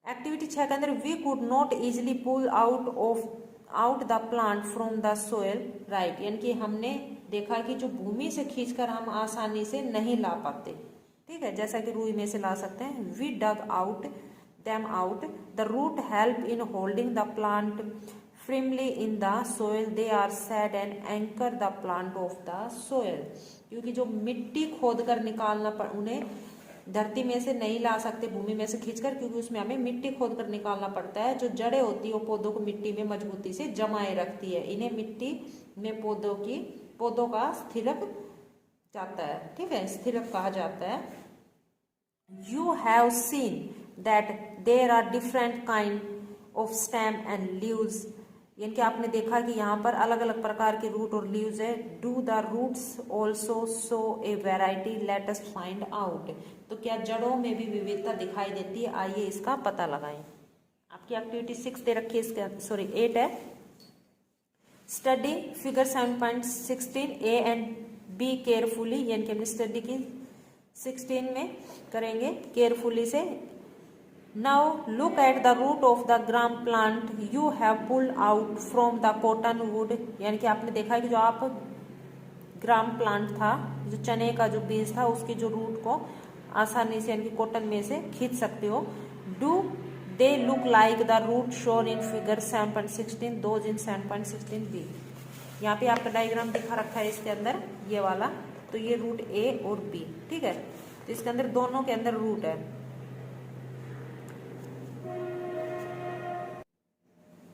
एक्टिविटी 6 के अंदर we could not easily pull out the plant from the soil, right, यानी कि हमने देखा कि जो भूमि से खींचकर हम आसानी से नहीं ला पाते, ठीक है, जैसा कि रुई में से ला सकते हैं। We dug out them out, the root help in holding the plant firmly in the soil, they are set and anchor the plant of the soil, क्योंकि जो मिट्टी खोद कर निकालना उन्हें धरती में से नहीं ला सकते, भूमि में से खींचकर, क्योंकि उसमें हमें मिट्टी खोद कर निकालना पड़ता है। जो जड़ें होती है वो पौधों को मिट्टी में मजबूती से जमाए रखती है, इन्हें मिट्टी में पौधों का स्थिरक जाता है, ठीक है, स्थिरक कहा जाता है। You have seen that there are different kind of stem and leaves, यानी कि आपने देखा कि यहाँ पर अलग अलग प्रकार के रूट और लीव्स है। Do the roots also show a variety, let us find out, तो क्या जड़ों में भी विविधता दिखाई देती है, आइए इसका पता लगाएं। आपकी एक्टिविटी 6 दे रखी है, इसके 8 है। Study figure 7.16 A and be carefully, यानी कि हमने स्टडी की 16 में करेंगे केयरफुली से। Now look at the root of the gram plant you have pulled out from the cotton wood, यानी कि आपने देखा है कि जो आप ग्राम प्लांट था, जो चने का जो बीज था, उसकी जो रूट को आसानी से यानी कि कॉटन में से खींच सकते हो। Do they look like the root shown in figure 7.16, those in 7.16b, यहाँ पे आपका डायग्राम दिखा रखा है इसके अंदर, ये वाला, तो ये रूट ए और बी, ठीक है, तो इसके अंदर दोनों के अंदर रूट है।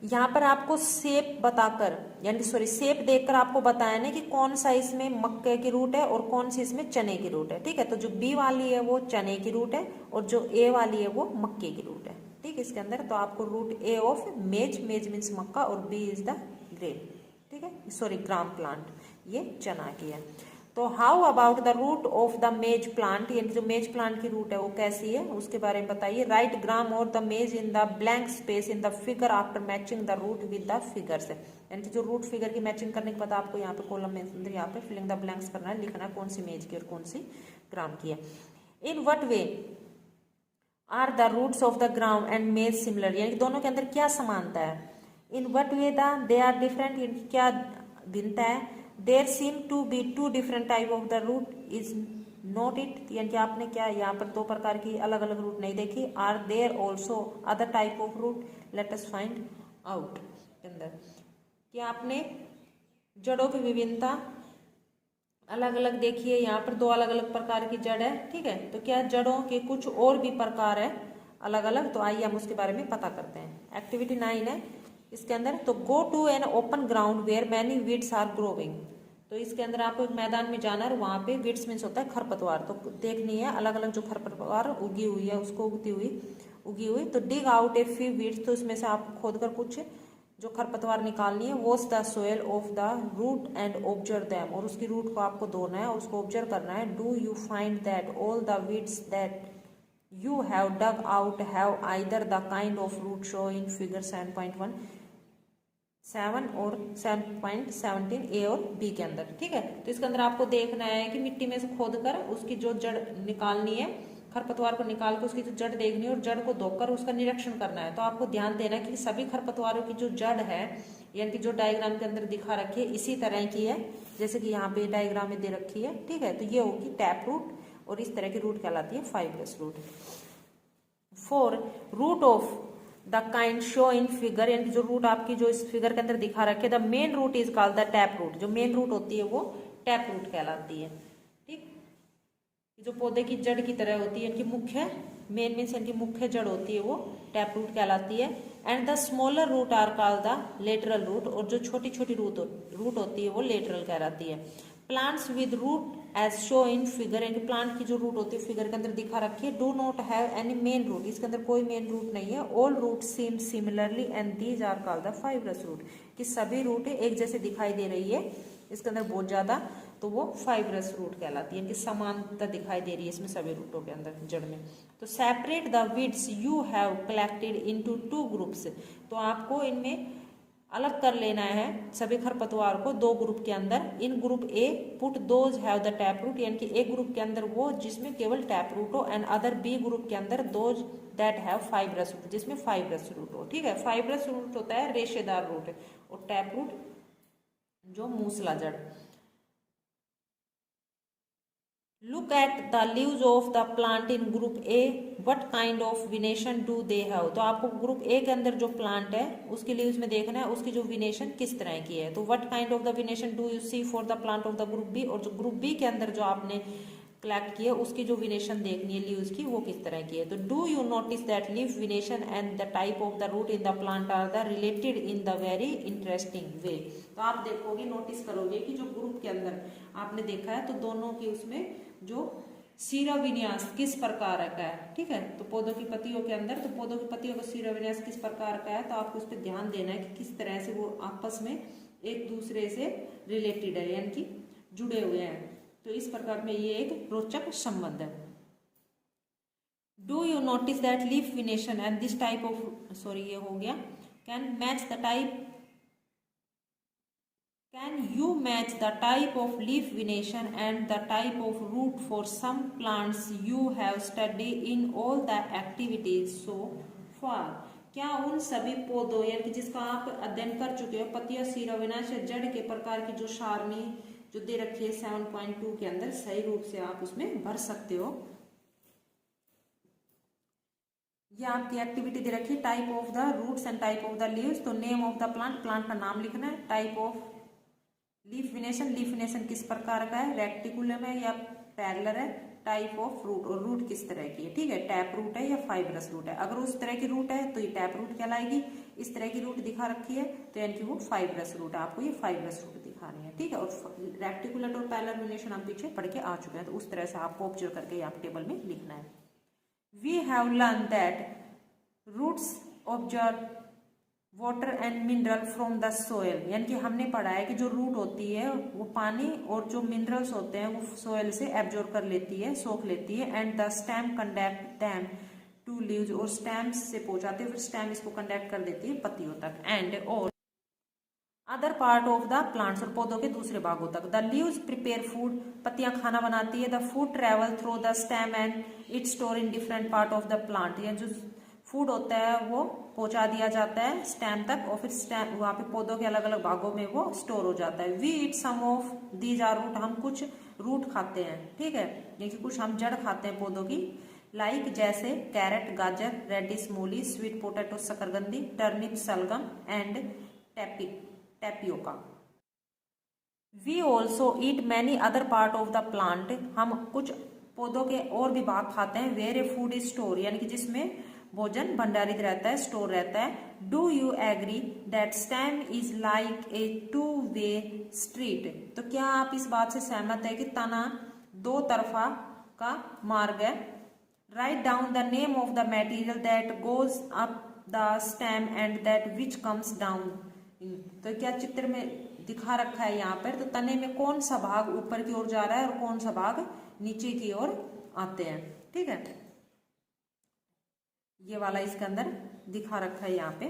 यहाँ पर आपको शेप बताकर, यानी शेप देखकर आपको बताया ना कि कौन सा इसमें मक्के की रूट है और कौन सी इसमें चने की रूट है, ठीक है, तो जो बी वाली है वो चने की रूट है और जो ए वाली है वो मक्के की रूट है, ठीक है, इसके अंदर। तो आपको root A of maize means मक्का और बी इज द ग्रेन, ठीक है, ग्राम प्लांट, ये चना की है। तो how about the root of the maize plant, यानी जो मेज प्लांट की रूट है वो कैसी है, उसके बारे में बताइए। राइट ग्राम और the maize in the blank space in the figure after matching the root with the figures, यानी कि जो रूट फिगर की मैचिंग करने के बाद आपको यहाँ पे कॉलम में अंदर यहाँ पे फिलिंग द ब्लैंक्स करना है, लिखना है कौन सी मेज की और कौन सी ग्राम की है। In what way are the roots of the gram and maize similar, यानी कि दोनों के अंदर क्या समानता है। In what way they are different, क्या भिन्नता है। There seem to be two different type of the root, is not it, यानी कि आपने क्या यहाँ पर दो प्रकार की अलग अलग रूट नहीं देखी। Are there also other type of root, let us find out, के अंदर क्या आपने जड़ों की विभिन्नता अलग अलग देखी है। यहाँ पर दो अलग अलग प्रकार की जड़ है, ठीक है, तो क्या जड़ों के कुछ और भी प्रकार है अलग अलग, तो आइए हम उसके बारे में पता करते हैं। एक्टिविटी 9 है इसके अंदर, तो go to an open ground where many weeds are growing, तो इसके अंदर आपको एक मैदान में जाना है, वहां पे वीड्स मीन्स होता है खरपतवार, तो देखनी है अलग अलग जो खरपतवार उगी हुई है उसको उगी हुई, तो dig out a few weeds, तो इसमें से आप खोद कर कुछ जो खरपतवार निकालनी है। Wash the soil of the root and observe them, और उसकी रूट को आपको धोना है और उसको ऑब्जर्व करना है। Do you find that all the weeds that you have dug out have either the kind of root shown in figure 7.17 और 7.17 ए और बी के अंदर, ठीक है, तो इसके अंदर आपको देखना है कि मिट्टी में से खोद कर उसकी जो जड़ निकालनी है, खरपतवार को निकाल कर उसकी जो जड़ देखनी है और जड़ को धोकर उसका निरीक्षण करना है। तो आपको ध्यान देना है कि सभी खरपतवारों की जो जड़ है, यानी कि जो डायग्राम के अंदर दिखा रखी है इसी तरह की है जैसे कि यहाँ पे डायग्राम में दे रखी है, ठीक है, तो ये होगी टैप रूट और इस तरह की रूट कहलाती है fibrous root. 4 root of the kind show in figure, यानी जो रूट आपकी जो इस फिगर के अंदर दिखा रखे, the main root is called the tap root, जो मेन रूट होती है वो टैप रूट कहलाती है, ठीक, जो पौधे की जड़ की तरह होती है, इनकी मुख्य मेन मीन्स इनकी मुख्य जड़ होती है वो टैप रूट कहलाती है। And the smaller root are called the lateral root, और जो छोटी छोटी रूट होती है वो लेटरल कहलाती है। Plants with root as show in figure, यानी प्लांट की जो रूट होती है फिगर के अंदर दिखा रखी है। Do not have any main root, इसके अंदर कोई मेन रूट नहीं है। All root seem similarly and these are called the fibrous root, कि सभी रूट एक जैसे दिखाई दे रही है इसके अंदर बहुत ज्यादा, तो वो फाइब्रस रूट कहलाती है, इनकी समानता दिखाई दे रही है इसमें सभी रूटों के अंदर जड़ में। तो separate the weeds you have collected into 2 groups, तो आपको इनमें अलग कर लेना है सभी खरपतवार को 2 ग्रुप के अंदर। In group A put those have the tap root, यानी कि एक ग्रुप के अंदर वो जिसमें केवल टैप रूट हो, एंड अदर बी ग्रुप के अंदर those that have fibrous root, जिसमें फाइब्रस रूट हो। ठीक है, फाइब्रस रूट होता है रेशेदार रूट, और टैप रूट जो मूसला जड़। Look at the leaves of the plant in group A, what kind of विनेशन do they have, तो आपको ग्रुप ए के अंदर जो प्लांट है उसके लीव्स में देखना है उसकी जो विनेशन किस तरह की है। तो what kind of the venation do you see for the plant of the group B, और जो ग्रुप बी के अंदर जो आपने कलेक्ट की है उसकी जो विनेशन देखनी है लीव्स की वो किस तरह की है। तो do you notice that leaf venation and the type of the root in the plant are the related in the very interesting way, तो आप देखोगे नोटिस करोगे कि जो ग्रुप के अंदर आपने देखा है तो दोनों की उसमें जो सीरा विन्यास किस प्रकार का है। ठीक है, तो पौधों की पत्तियों के अंदर, तो पौधों की पत्तियों का सीरा विन्यास किस प्रकार का है, तो आपको उस पर ध्यान देना है कि किस तरह से वो आपस में एक दूसरे से रिलेटेड है, यानी कि जुड़े हुए हैं। तो इस प्रकार में ये एक रोचक संबंध है। Do you notice that leaf विनेशन and this type of, sorry ये हो गया, can match the type, can you match the type of leaf venation and the type of root for some plants you have studied in all the activities so far, क्या उन सभी पौधों यानी कि जिसका आप अध्ययन कर चुके हो, पत्तियां, सीरा विनाश या जड़ के प्रकार की जो सारणी जो दे रखी है 7.2 के अंदर, सही रूप से आप उसमें भर सकते हो। ये आपकी एक्टिविटी दे रखी है, type of the roots and type of the leaves, तो name of the plant, plant का नाम लिखना है। Type of leaf venation, leaf venation किस प्रकार का है, रेक्टिकुलम है या पैरेलल है। टाइप ऑफ रूट, और रूट किस तरह की है। ठीक है, टैप रूट है या फाइब्रस रूट है। अगर उस तरह की रूट है तो ये टैप रूट कहलाएगी, इस तरह की रूट दिखा रखी है तो यानी कि वो फाइब्रस रूट है, आपको ये फाइब्रस रूट दिखानी है। ठीक है, और रेक्टिकुलर और पैरेलल विनेशन हम पीछे पढ़ के आ चुके हैं, तो उस तरह से आपको ऑब्जर्व करके यहाँ टेबल में लिखना है। We have learn that roots observe water and mineral from the soil, यानी कि हमने पढ़ा है कि जो रूट होती है वो पानी और जो मिनरल्स होते हैं वो सोयल से एब्जॉर्ब कर लेती है, सोख लेती है। And the stem conduct them to leaves, और स्टेम से पहुंचाते हैं, फिर स्टेम इसको कंडक्ट कर देती है पत्तियों तक। एंड और other part of the plants, और पौधों के दूसरे भागों तक। द लीव्स प्रिपेयर फूड, पत्तियां खाना बनाती है। The food travel through the stem and it store in different part of the plant, या जो फूड होता है वो पहुंचा दिया जाता है स्टेम तक, और फिर स्टेम वहाँ पे पौधों के अलग अलग भागों में वो स्टोर हो जाता है। We eat some of these are root, हम कुछ रूट खाते हैं। ठीक है, यानी कि कुछ हम जड़ खाते हैं पौधों की, लाइक जैसे कैरेट, गाजर, रेडिश, मूली, स्वीट पोटैटो, शकरकंदी, टर्निप, सलगम and tapioca. We also eat many other part of the plant, हम कुछ पौधों के और भी भाग खाते हैं। Where a food is store, यानी कि जिसमें भोजन भंडारित रहता है, स्टोर रहता है। Do you agree that stem is like a 2-वे स्ट्रीट, तो क्या आप इस बात से सहमत है कि तना 2 तरफा का मार्ग है। Right down the name of the material that goes up the stem and that which comes down, तो क्या चित्र में दिखा रखा है यहाँ पर, तो तने में कौन सा भाग ऊपर की ओर जा रहा है और कौन सा भाग नीचे की ओर आते हैं। ठीक है, ये वाला इसके अंदर दिखा रखा है यहाँ पे।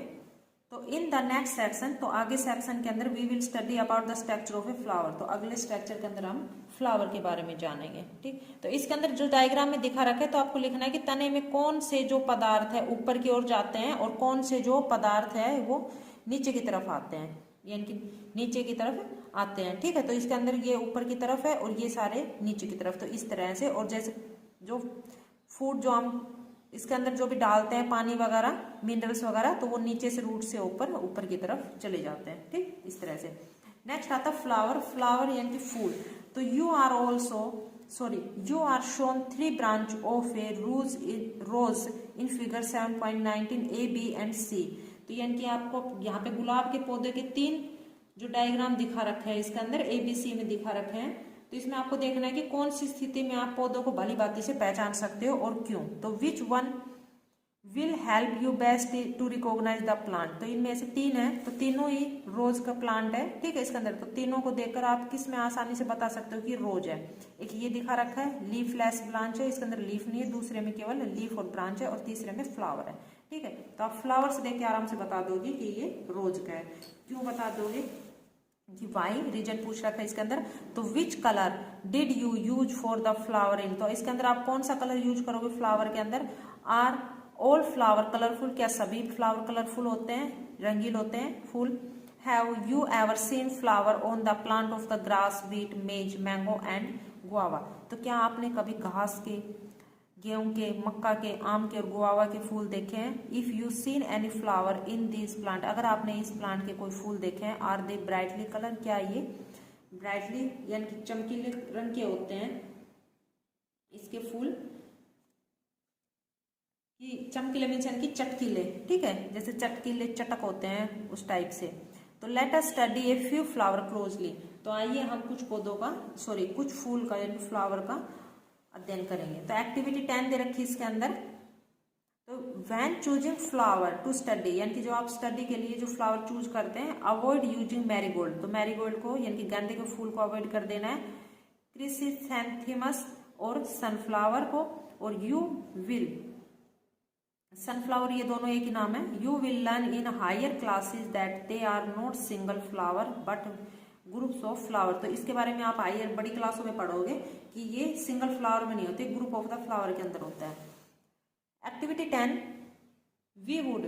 तो इन द नेक्स्ट सेक्शन, तो आगे सेक्शन के अंदर we will study about the structure of a flower, तो अगले स्ट्रक्चर के अंदर हम फ्लावर के बारे में जानेंगे। ठीक, तो इसके अंदर जो डायग्राम में दिखा रखा है तो आपको लिखना है कि तने में कौन से जो पदार्थ है ऊपर की ओर जाते हैं और कौन से जो पदार्थ है वो नीचे की तरफ आते हैं, यानी कि नीचे की तरफ आते हैं। ठीक है, तो इसके अंदर ये ऊपर की तरफ है और ये सारे नीचे की तरफ, तो इस तरह से। और जैसे जो फूड जो हम इसके अंदर जो भी डालते हैं, पानी वगैरह, मिनरल्स वगैरह, तो वो नीचे से रूट से ऊपर की तरफ चले जाते हैं। ठीक, इस तरह से। नेक्स्ट आता है फ्लावर, फ्लावर यानी कि फूल। तो you are shown 3 branch of a rose in figure 7.19 A, B and C, तो यानी कि आपको यहाँ पे गुलाब के पौधे के 3 जो डायग्राम दिखा रखा है इसके अंदर ABC में दिखा रखे हैं, तो इसमें आपको देखना है कि कौन सी स्थिति में आप पौधों को भली भांति से पहचान सकते हो और क्यों। तो which one will help you best to recognize the plant. तो इनमें से 3 है, तो तीनों ही रोज का प्लांट है, ठीक है। इसके अंदर तो तीनों को देखकर आप किस में आसानी से बता सकते हो कि रोज है। एक ये दिखा रखा है लीफलेस ब्रांच है, इसके अंदर लीफ नहीं है, दूसरे में केवल लीफ और ब्रांच है, और तीसरे में फ्लावर है, ठीक है। तो आप फ्लावर से देख के आराम से बता दोगे कि ये रोज का है। क्यों बता दोगे कि वाई, रीजन पूछ रखा है इसके अंदर। तो which colour did you use for the flowering. तो इसके अंदर आप कौन सा कलर यूज करोगे फ्लावर के अंदर। आर ऑल फ्लावर कलरफुल, क्या सभी फ्लावर कलरफुल होते हैं, रंगीन होते हैं फूल। Have you ever seen flower on the plant of the grass, wheat, maize, mango and guava. तो क्या आपने कभी घास के, गेहूं के, मक्का के, आम के और गुआवा के फूल देखे हैं। If you seen any flower in this plant, अगर आपने इस प्लांट के कोई फूल देखे हैं। आर दे ब्राइटली कलर, क्या ये ब्राइटली यानी कि चमकीले रंग के होते हैं इसके फूल, कि चमकीले मीन्स यानी कि चटकीले, ठीक है, जैसे चटकीले चटक होते हैं उस टाइप से। तो let us study a few flower closely. तो आइए हम कुछ पौधों का, सॉरी कुछ फूल का यानी फ्लावर का अध्ययन करेंगे। तो एक्टिविटी 10 दे रखी इसके अंदर। तो when choosing flower to study, यानी कि जो आप स्टडी के लिए जो फ्लावर चूज करते हैं, अवॉइड यूजिंग मैरीगोल्ड। तो मैरीगोल्ड को यानी कि गेंदे के फूल को अवॉइड कर देना है। क्रिसैंथेमस और सनफ्लावर को, और यू विल, सनफ्लावर ये दोनों एक ही नाम है। You will learn in higher classes that they are not single flower but groups of flower. तो इसके बारे में आप हायर बड़ी क्लासों में पढ़ोगे कि ये सिंगल फ्लावर में नहीं होते, ग्रुप ऑफ द फ्लावर के अंदर होता है। Activity 10, we would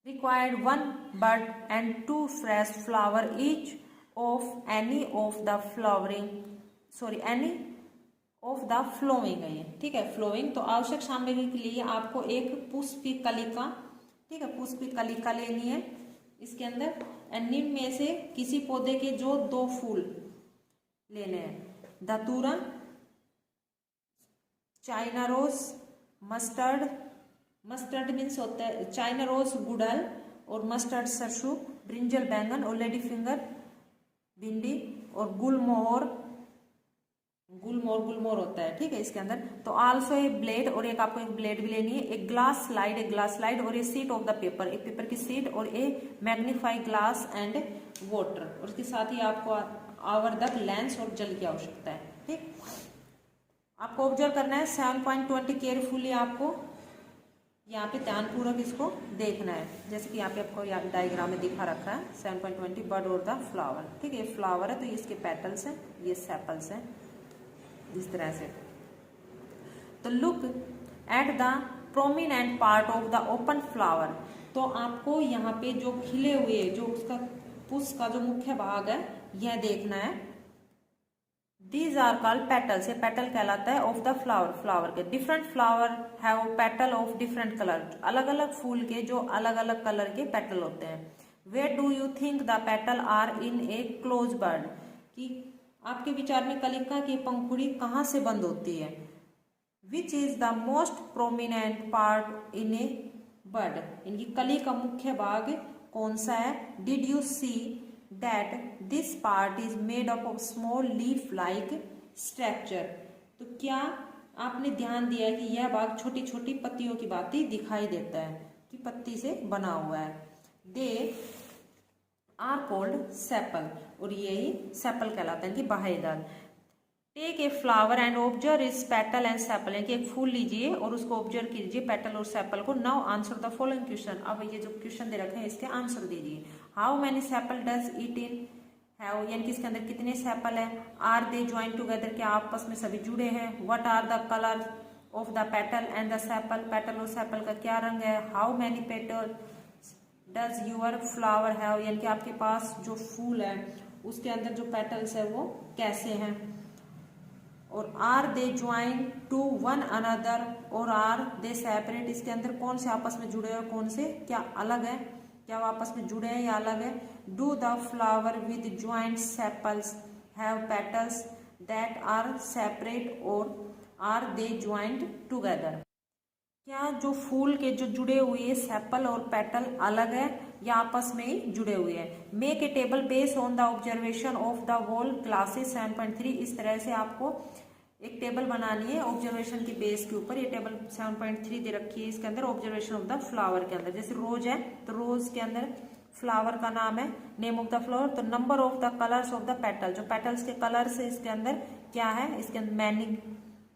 required 1 bud and 2 fresh flower each of any of the flowering, sorry any of the flowing है ये, ठीक है, फ्लोइंग। तो आवश्यक सामग्री के लिए आपको एक पुष्पी कलिका, ठीक है, पुष्पी कलिका लेनी है इसके अंदर। निम्न में से किसी पौधे के जो 2 फूल लेने हैं। Datura, China rose, mustard, mustard means होता है चाइना रोज गुड़हल, और मस्टर्ड सरसों, ब्रिंजल बैंगन, और लेडी फिंगर भिंडी, और गुलमोहर, गुलमोहर होता है, ठीक है, इसके अंदर। तो आल्सो ए ब्लेड, और एक आपको एक ब्लेड भी लेनी है। एक ग्लास स्लाइड, और ए सीट ऑफ द पेपर, एक पेपर की सीट, और ए मैग्नीफाई ग्लास एंड वाटर, और उसके साथ ही आपको आवर्धक लेंस और जल की आवश्यकता है, ठीक। आपको ऑब्जर्व करना है 7.20 केयरफुली, आपको यहाँ पे ध्यानपूर्वक इसको देखना है। जैसे कि यहाँ पे आपको यहाँ डायग्राम में दिखा रखा है 7.20 बड और द फ्लावर, ठीक है। फ्लावर है तो इसके पेटल्स हैं, ये सेपल्स हैं, इस तरह से। तो look at the prominent part of the open flower. तो आपको यहाँ पे जो खिले हुए, जो उसका पुष्प का जो मुख्य भाग है, यह देखना है। दीज आर कॉल्ड पेटल्स, ये पेटल कहलाता है ऑफ द फ्लावर, फ्लावर के। Different flower have petal of different colour, अलग अलग फूल के जो अलग अलग कलर के पेटल होते हैं। Where do you think the petal are in a close bird, कि आपके विचार में कलिका की पंखुड़ी कहाँ से बंद होती है। Which is the most prominent part in A bird, इनकी कली का मुख्य भाग कौन सा है। Did you see that this part is made up of small leaf like structure. तो क्या आपने ध्यान दिया है कि यह भाग छोटी छोटी पत्तियों की भांति दिखाई देता है, कि पत्ती से बना हुआ है। दे आर कोल्ड सेपल, और यही सेपल कहलाते हैं कि बाहेदार। Take a flower and observe is petal and sepal, यानी कि एक फूल लीजिए और उसको ऑब्जर्व कीजिए पेटल और सेपल को। Now answer the following question, अब ये जो क्वेश्चन दे रखे हैं इसके आंसर दीजिए। How many sepal does it in have, यानी कि इसके अंदर कितने सेपल है। आर दे ज्वाइन टुगेदर, क्या आपस में सभी जुड़े हैं। What are the colour of the petal and the sepal, petal और सेपल का क्या रंग है। How many petal does your flower have, यानी कि आपके पास जो फूल है उसके अंदर जो पेटल्स है वो कैसे हैं। और are they join to one another और आर दे सेपरेट, इसके अंदर कौन से आपस में जुड़े और कौन से क्या अलग है, क्या वो आपस में जुड़े हैं या अलग है। Do the flower with joint sepals have petals that are separate और आर दे ज्वाइंट टुगेदर, क्या जो फूल के जो जुड़े हुए सेपल और पेटल अलग है या आपस में ही जुड़े हुए हैं। Make a table based on the observation of the whole classes 7.3। इस तरह से आपको एक टेबल बनानी है ऑब्जर्वेशन के बेस के ऊपर। ये टेबल 7.3 दे रखी है, इसके अंदर ऑब्जर्वेशन ऑफ द फ्लावर के अंदर, जैसे रोज है तो रोज के अंदर फ्लावर का नाम है, नेम ऑफ द फ्लावर। तो number of the colours of the petal, जो पेटल्स के कलर्स है इसके अंदर क्या है, इसके अंदर मैनी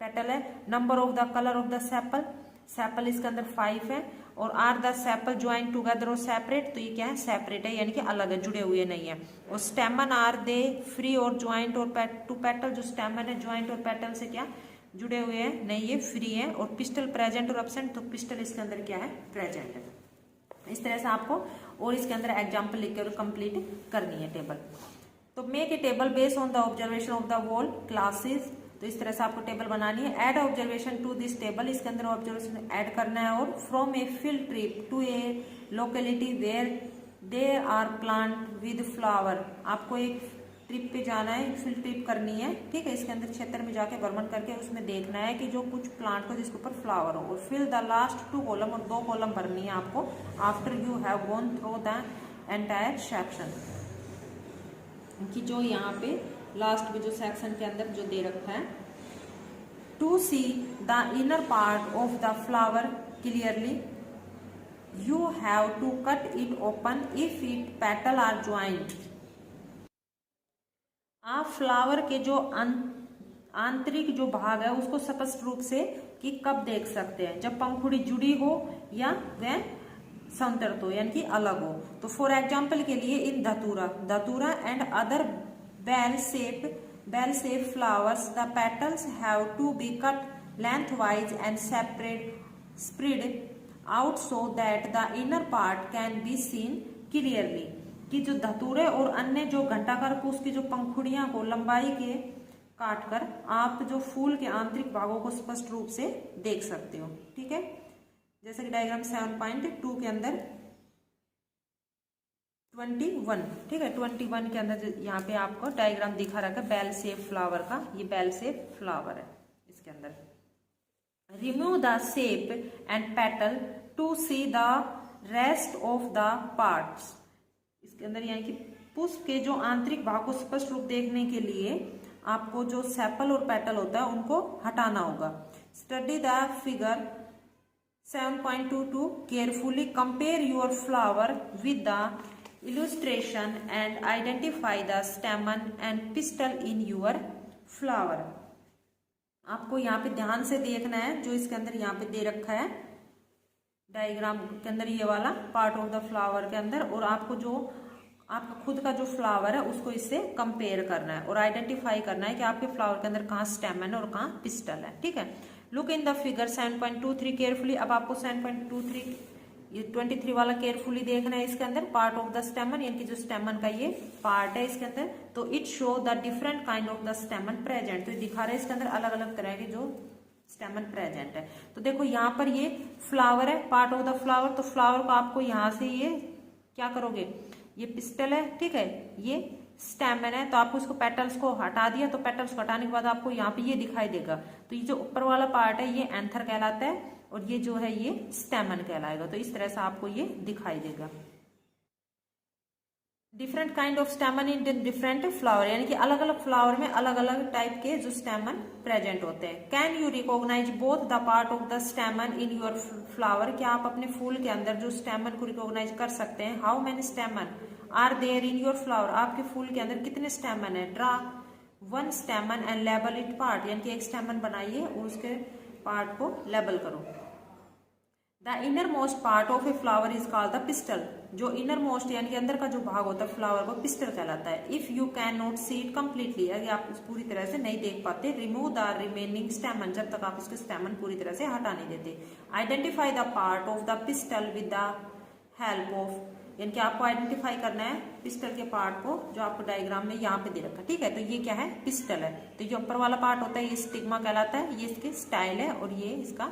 पेटल है। Number of the colour of the sepal, sepal इसके अंदर 5 है। और are the sepal join together और सेपरेट, तो ये क्या है, सेपरेट है यानी कि अलग है, जुड़े हुए नहीं है। और स्टेमन आर दे फ्री और ज्वाइंट और टू पेटल, जो स्टेमन है ज्वाइंट और पेटल से क्या जुड़े हुए हैं, नहीं ये फ्री है। और पिस्टल प्रेजेंट और एब्सेंट, तो पिस्टल इसके अंदर क्या है, प्रेजेंट है। इस तरह से आपको और इसके अंदर एग्जाम्पल लिखकर कंप्लीट करनी है टेबल। तो make a table based on the observation of the whole classes, तो इस तरह से आपको टेबल बनानी है। Add observation to this table, इसके अंदर ऑब्जर्वेशन ऐड करना है। और from a field trip to a locality where there are plant with flower, आपको एक ट्रिप पे जाना है, फील्ड ट्रिप करनी है, ठीक है। इसके अंदर क्षेत्र में जाके भ्रमण करके उसमें देखना है कि जो कुछ प्लांट हो जिसके ऊपर फ्लावर हो। और फिल द लास्ट 2 कॉलम, और 2 कॉलम भरनी है आपको after you have gone through the entire section, कि जो यहाँ पे लास्ट में जो सेक्शन के अंदर जो दे रखा है। To see the inner part of the flower clearly you have to cut it open if it petal are joint. आप फ्लावर के जो आंतरिक जो भाग है उसको स्पष्ट रूप से कि कब देख सकते हैं, जब पंखुड़ी जुड़ी हो या वह संतृप्त हो यानी कि अलग हो। तो फॉर एग्जाम्पल के लिए इन धतूरा and other bell shape flowers the petals have to be cut lengthwise and spread out so that the inner part can be seen clearly, कि जो धतूरे और अन्य जो घंटाकार पुष्प की जो पंखुड़ियां को लंबाई के काटकर आप जो फूल के आंतरिक भागों को स्पष्ट रूप से देख सकते हो, ठीक है। जैसे कि डायग्राम 7.2 के अंदर 21, ठीक है, 21 के अंदर यहाँ पे आपको डायग्राम दिखा रखा है बेल शेप फ्लावर का, ये बेल शेप फ्लावर है। इसके अंदर remove the shape and petal to see the rest of the parts, इसके अंदर यानी कि पुष्प के जो आंतरिक भाग को स्पष्ट रूप देखने के लिए आपको जो सेपल और पेटल होता है उनको हटाना होगा। Study the figure 7.22 carefully compare your flower with the illustration and identify the स्टेमन and pistol in your flower. आपको यहाँ पे ध्यान से देखना है जो इसके अंदर यहाँ पे दे रखा है डायग्राम के अंदर, ये वाला पार्ट ऑफ द फ्लावर के अंदर, और आपको जो आपका खुद का जो फ्लावर है उसको इससे कंपेयर करना है और आइडेंटिफाई करना है कि आपके फ्लावर के अंदर कहाँ स्टेमन है और कहाँ पिस्टल है, ठीक है। Look in the figure 7.23 carefully. अब आपको 7.23 ये 23 वाला केयरफुली देखना है। इसके अंदर पार्ट ऑफ द स्टेमन यानी कि जो स्टेमन का ये पार्ट है इसके अंदर, तो it show the different kind of the स्टेमन present, तो ये दिखा रहा है इसके अंदर अलग अलग तरह के जो स्टेमन प्रेजेंट है। तो देखो यहाँ पर ये फ्लावर है, पार्ट ऑफ द फ्लावर, तो फ्लावर को आपको यहाँ से ये क्या करोगे, ये पिस्टल है, ठीक है, ये स्टेमन है, तो आपको इसको पेटल्स को हटा दिया, तो पेटल्स को हटाने के बाद आपको यहाँ पे ये दिखाई देगा। तो ये जो ऊपर वाला पार्ट है ये एंथर कहलाता है और ये जो है ये स्टेमन कहलाएगा। तो इस तरह से आपको ये दिखाई देगा। Different kind of स्टेमन in different flower, यानी कि अलग अलग फ्लावर में अलग अलग टाइप के जो स्टेमन प्रेजेंट होते हैं। Can you recognise both the part of the stamen in your flower, क्या आप अपने फूल के अंदर जो स्टेमन को रिकॉग्नाइज कर सकते हैं। How many stamen are there in your flower, आपके फूल के अंदर कितने स्टेमन है। Draw 1 stamen and label it part, यानी कि एक स्टेमन बनाइए और उसके पार्ट को लेबल करो। The inner most part of a flower is called the pistol, जो इनर मोस्ट यानी कि अंदर का जो भाग होता है फ्लावर को पिस्टल कहलाता है। If you can not see it completely, अगर आप पूरी तरह से नहीं देख पाते, रिमूव द रिमेनिंग स्टेमन, जब तक आप उसके स्टेमन पूरी तरह से हटा नहीं देते। Identify the part of the pistol with the help of, यानी कि आपको आइडेंटिफाई करना है पिस्टल के पार्ट को, जो आपको डायग्राम में यहाँ पे दे रखा है, ठीक है। तो ये क्या है, पिस्टल है। तो जो ऊपर वाला पार्ट होता है ये स्टिग्मा कहलाता है, ये इसके स्टाइल है, और ये इसका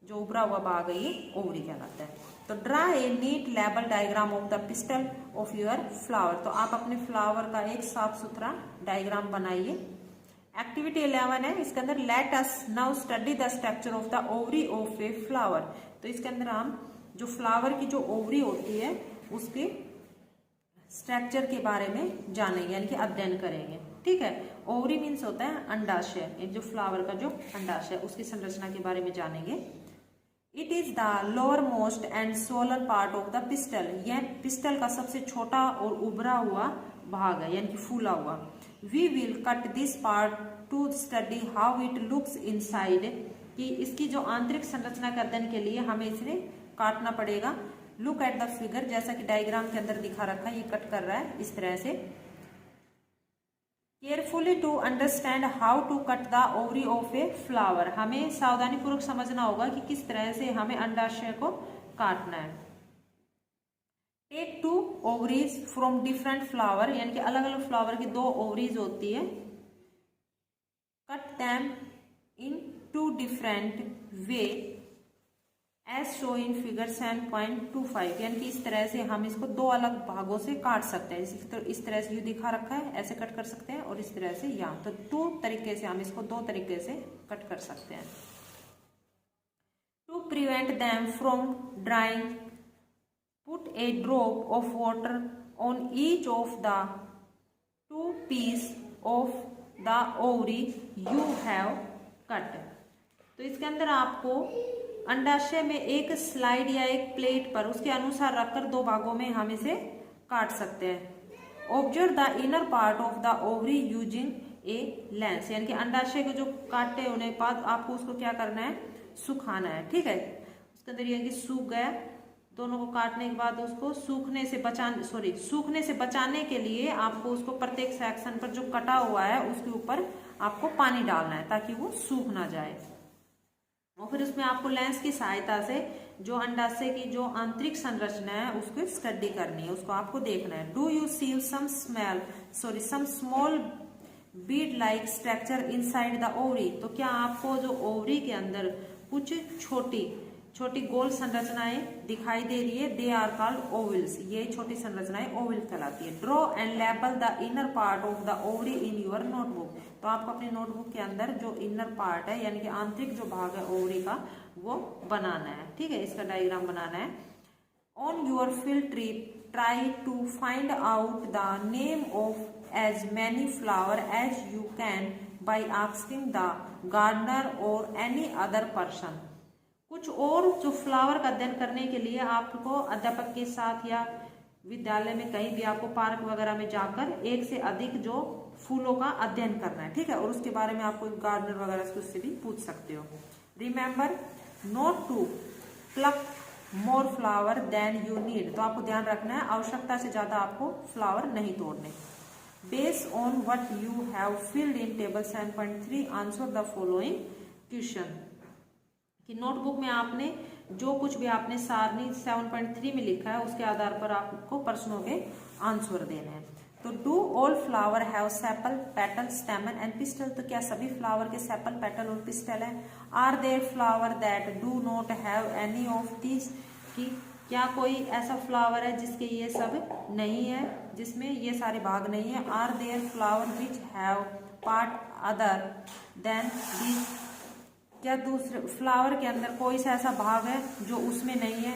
जो उभरा हुआ भाग है ये ओवरी कहलाता है। तो draw a neat label diagram of the pistil of your flower, तो आप अपने फ्लावर का एक साफ सुथरा डायग्राम बनाइए। एक्टिविटी 11 है, इसके अंदर let us now study the structure of the ovary of a flower. तो इसके अंदर हम जो फ्लावर की जो ओवरी होती है उसके स्ट्रक्चर के बारे में जानेंगे, यानी कि अध्ययन करेंगे। ठीक है, ओवरी मीन्स होता है अंडाशय, एक जो फ्लावर का जो अंडाशय उसकी संरचना के बारे में जानेंगे। It is the lower most and solar part of the pistol, यह पिस्टल का सबसे छोटा और उभरा हुआ भाग है, यानी कि फूला हुआ। We will cut this part to study how it looks inside, कि इसकी जो आंतरिक संरचना के अध्ययन के लिए हमें इसे काटना पड़ेगा। लुक एट द फिगर, जैसा कि डायग्राम के अंदर दिखा रखा है, ये कट कर रहा है इस तरह से। Carefully to understand how to cut the ovary of a flower, हमें सावधानी पूर्वक समझना होगा कि किस तरह से हमें अंडाशय को काटना है। Take 2 ovaries from different flower, यानी कि अलग अलग फ्लावर की 2 ओवरीज होती है। Cut them in 2 different way as show in figure 7.25, यानी कि इस तरह से हम इसको 2 अलग भागों से काट सकते हैं। तो इस तरह से ये दिखा रखा है, ऐसे कट कर सकते हैं, और इस तरह से यहाँ, तो 2 तरीके से हम इसको 2 तरीके से कट कर सकते हैं। To prevent them from drying, put a drop of water on each of the 2 piece of the ovary you have cut. तो इसके अंदर आपको अंडाशय में एक स्लाइड या एक प्लेट पर उसके अनुसार रखकर 2 भागों में हम इसे काट सकते हैं। Observe the inner part of the ovary using a lens, यानी कि अंडाशय को जो काटे होने के बाद आपको उसको क्या करना है, सुखाना है। ठीक है, उसके अंदर ये कि सूख गया, दोनों को काटने के बाद उसको सूखने से बचाने के लिए आपको उसको प्रत्येक सेक्शन पर जो कटा हुआ है उसके ऊपर आपको पानी डालना है ताकि वो सूख ना जाए। और फिर उसमें आपको लेंस की सहायता से जो अंडाशय की जो आंतरिक संरचना है उसको स्टडी करनी है, उसको आपको देखना है। Do you see some small bead like structure inside the ovary, तो क्या आपको जो ओवरी के अंदर कुछ छोटी छोटी गोल संरचनाएं दिखाई दे रही है? दे आर कॉल्ड ओवल्स, ये छोटी संरचनाएं ओवल कहलाती है। Draw and label the inner part of the ovary in your notebook, तो आपको अपनी नोटबुक के अंदर जो इनर पार्ट है यानी कि आंतरिक जो भाग है ओवरी का वो बनाना है। ठीक है, इसका डायग्राम बनाना है। On your field trip try to find out the name of as many flower as you can by asking the gardener or any other person. कुछ और जो फ्लावर का अध्ययन करने के लिए आपको अध्यापक के साथ या विद्यालय में कहीं भी आपको पार्क वगैरह में जाकर एक से अधिक जो फूलों का अध्ययन करना है। ठीक है, और उसके बारे में आपको गार्डनर वगैरह से उससे भी पूछ सकते हो। Remember not to pluck more flower than you need, तो आपको ध्यान रखना है आवश्यकता से ज्यादा आपको फ्लावर नहीं तोड़ने। Based on what you have filled in table 7.3 answer the following question, कि नोटबुक में आपने जो कुछ भी आपने सारणी 7.3 में लिखा है उसके आधार पर आपको प्रश्नों के आंसर देने हैं। तो do all flower have sepal, petal, stamen and pistil, तो क्या सभी फ्लावर के सेपल, पेटल और पिस्टल है? Are there flower that do not have any of this, कि क्या कोई ऐसा फ्लावर है जिसके ये सब नहीं है, जिसमें ये सारे भाग नहीं है? Are there flower which have part other than this, क्या दूसरे फ्लावर के अंदर कोई सा ऐसा भाग है जो उसमें नहीं है?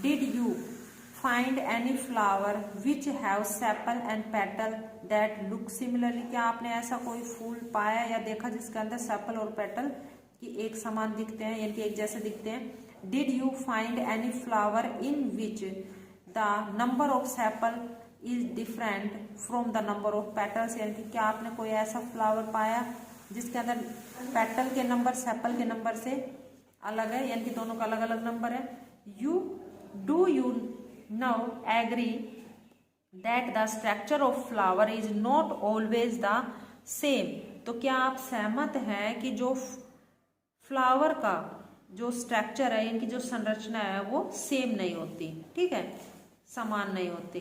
Did you find any flower which have sepal and petal that look similarly, क्या आपने ऐसा कोई फूल पाया या देखा जिसके अंदर सेपल और पेटल की एक समान दिखते हैं, यानी कि एक जैसे दिखते हैं? Did you find any flower in which the number of sepal is different from the number of petals, यानी कि क्या आपने कोई ऐसा फ्लावर पाया जिसके अंदर पेटल के नंबर सेपल के नंबर से अलग है, यानी कि दोनों का अलग अलग नंबर है? Do you now agree that the structure of flower is not always the same, तो क्या आप सहमत हैं कि जो फ्लावर का जो स्ट्रक्चर है, इनकी जो संरचना है वो सेम नहीं होती? ठीक है, समान नहीं होती।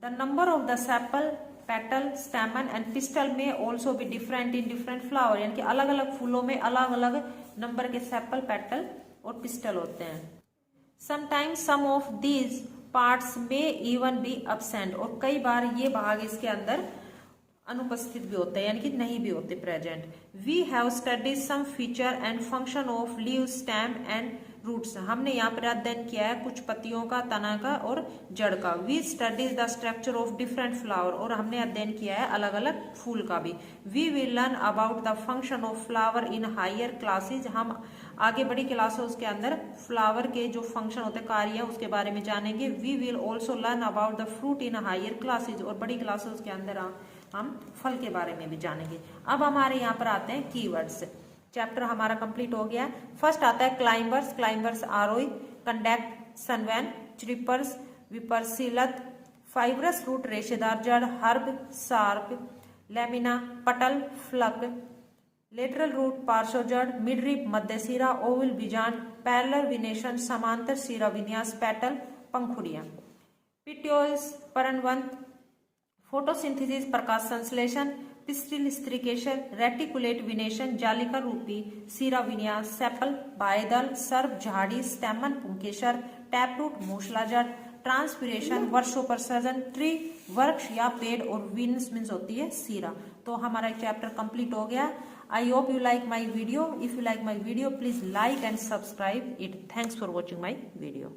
The number of the sepal, petal, stamen and pistol में ऑल्सो भी डिफरेंट इन डिफरेंट फ्लावर, यानी कि अलग अलग फूलों में अलग अलग नंबर के सेपल, पेटल और पिस्टल होते हैं। Sometimes some of these parts may even be absent, और कई बार ये भाग इसके अंदर अनुपस्थित भी होते हैं, यानी कि नहीं भी होते present. We have studied some feature and function of leave, stem and roots. हमने यहाँ पर अध्ययन किया है कुछ पत्तियों का, तना का और जड़ का। We studies the structure of different flower, और हमने अध्ययन किया है अलग अलग फूल का भी। We will learn about the function of flower in higher classes, हम आगे बड़ी क्लासेस के अंदर फ्लावर के जो फंक्शन होते हैं, कार्य, उसके बारे में जानेंगे। We will also learn about the fruit in higher classes, और बड़ी क्लासेस के अंदर हम फल के बारे में भी जानेंगे। अब हमारे यहाँ पर आते हैं कीवर्ड्स। चैप्टर हमारा कंप्लीट हो गया। फर्स्ट आता है क्लाइंबर्स। क्लाइंबर्स आरोही, कंडक्ट, सनवैन, चिरिपर्स, विपर्सिलत, फाइब्रस रूट रेशेदार जड़, हर्ब, सार्प, लेमिना, पटल, फ्लक, लेटरल रूट पार्श्व जड़, मिडरिप मध्य सिरा, ओवल बीजांड, पैरेलल विनेशन समांतर सिरा विन्यास, पेटल पंखुड़ियां, पिट्योल्स पर्णवंत, फोटोसिंथेसिस प्रकाश संश्लेषण, पिस्टिल स्त्रीकेशन, रेटिकुलेट विनेशन, जालिका रूपी सिरा विन्यास, सेपल बायदल, सर्प झाड़ी, स्टेमन पुंकेसर, टैपरूट मूसला जड़, ट्रांसपिरेशन वर्षोपसर्जन, ट्री वृक्ष या पेड़, और विन्स मीन्स होती है सिरा। तो हमारा चैप्टर कंप्लीट हो गया। I hope you like my video. If you like my video, please like and subscribe it. Thanks for watching my video.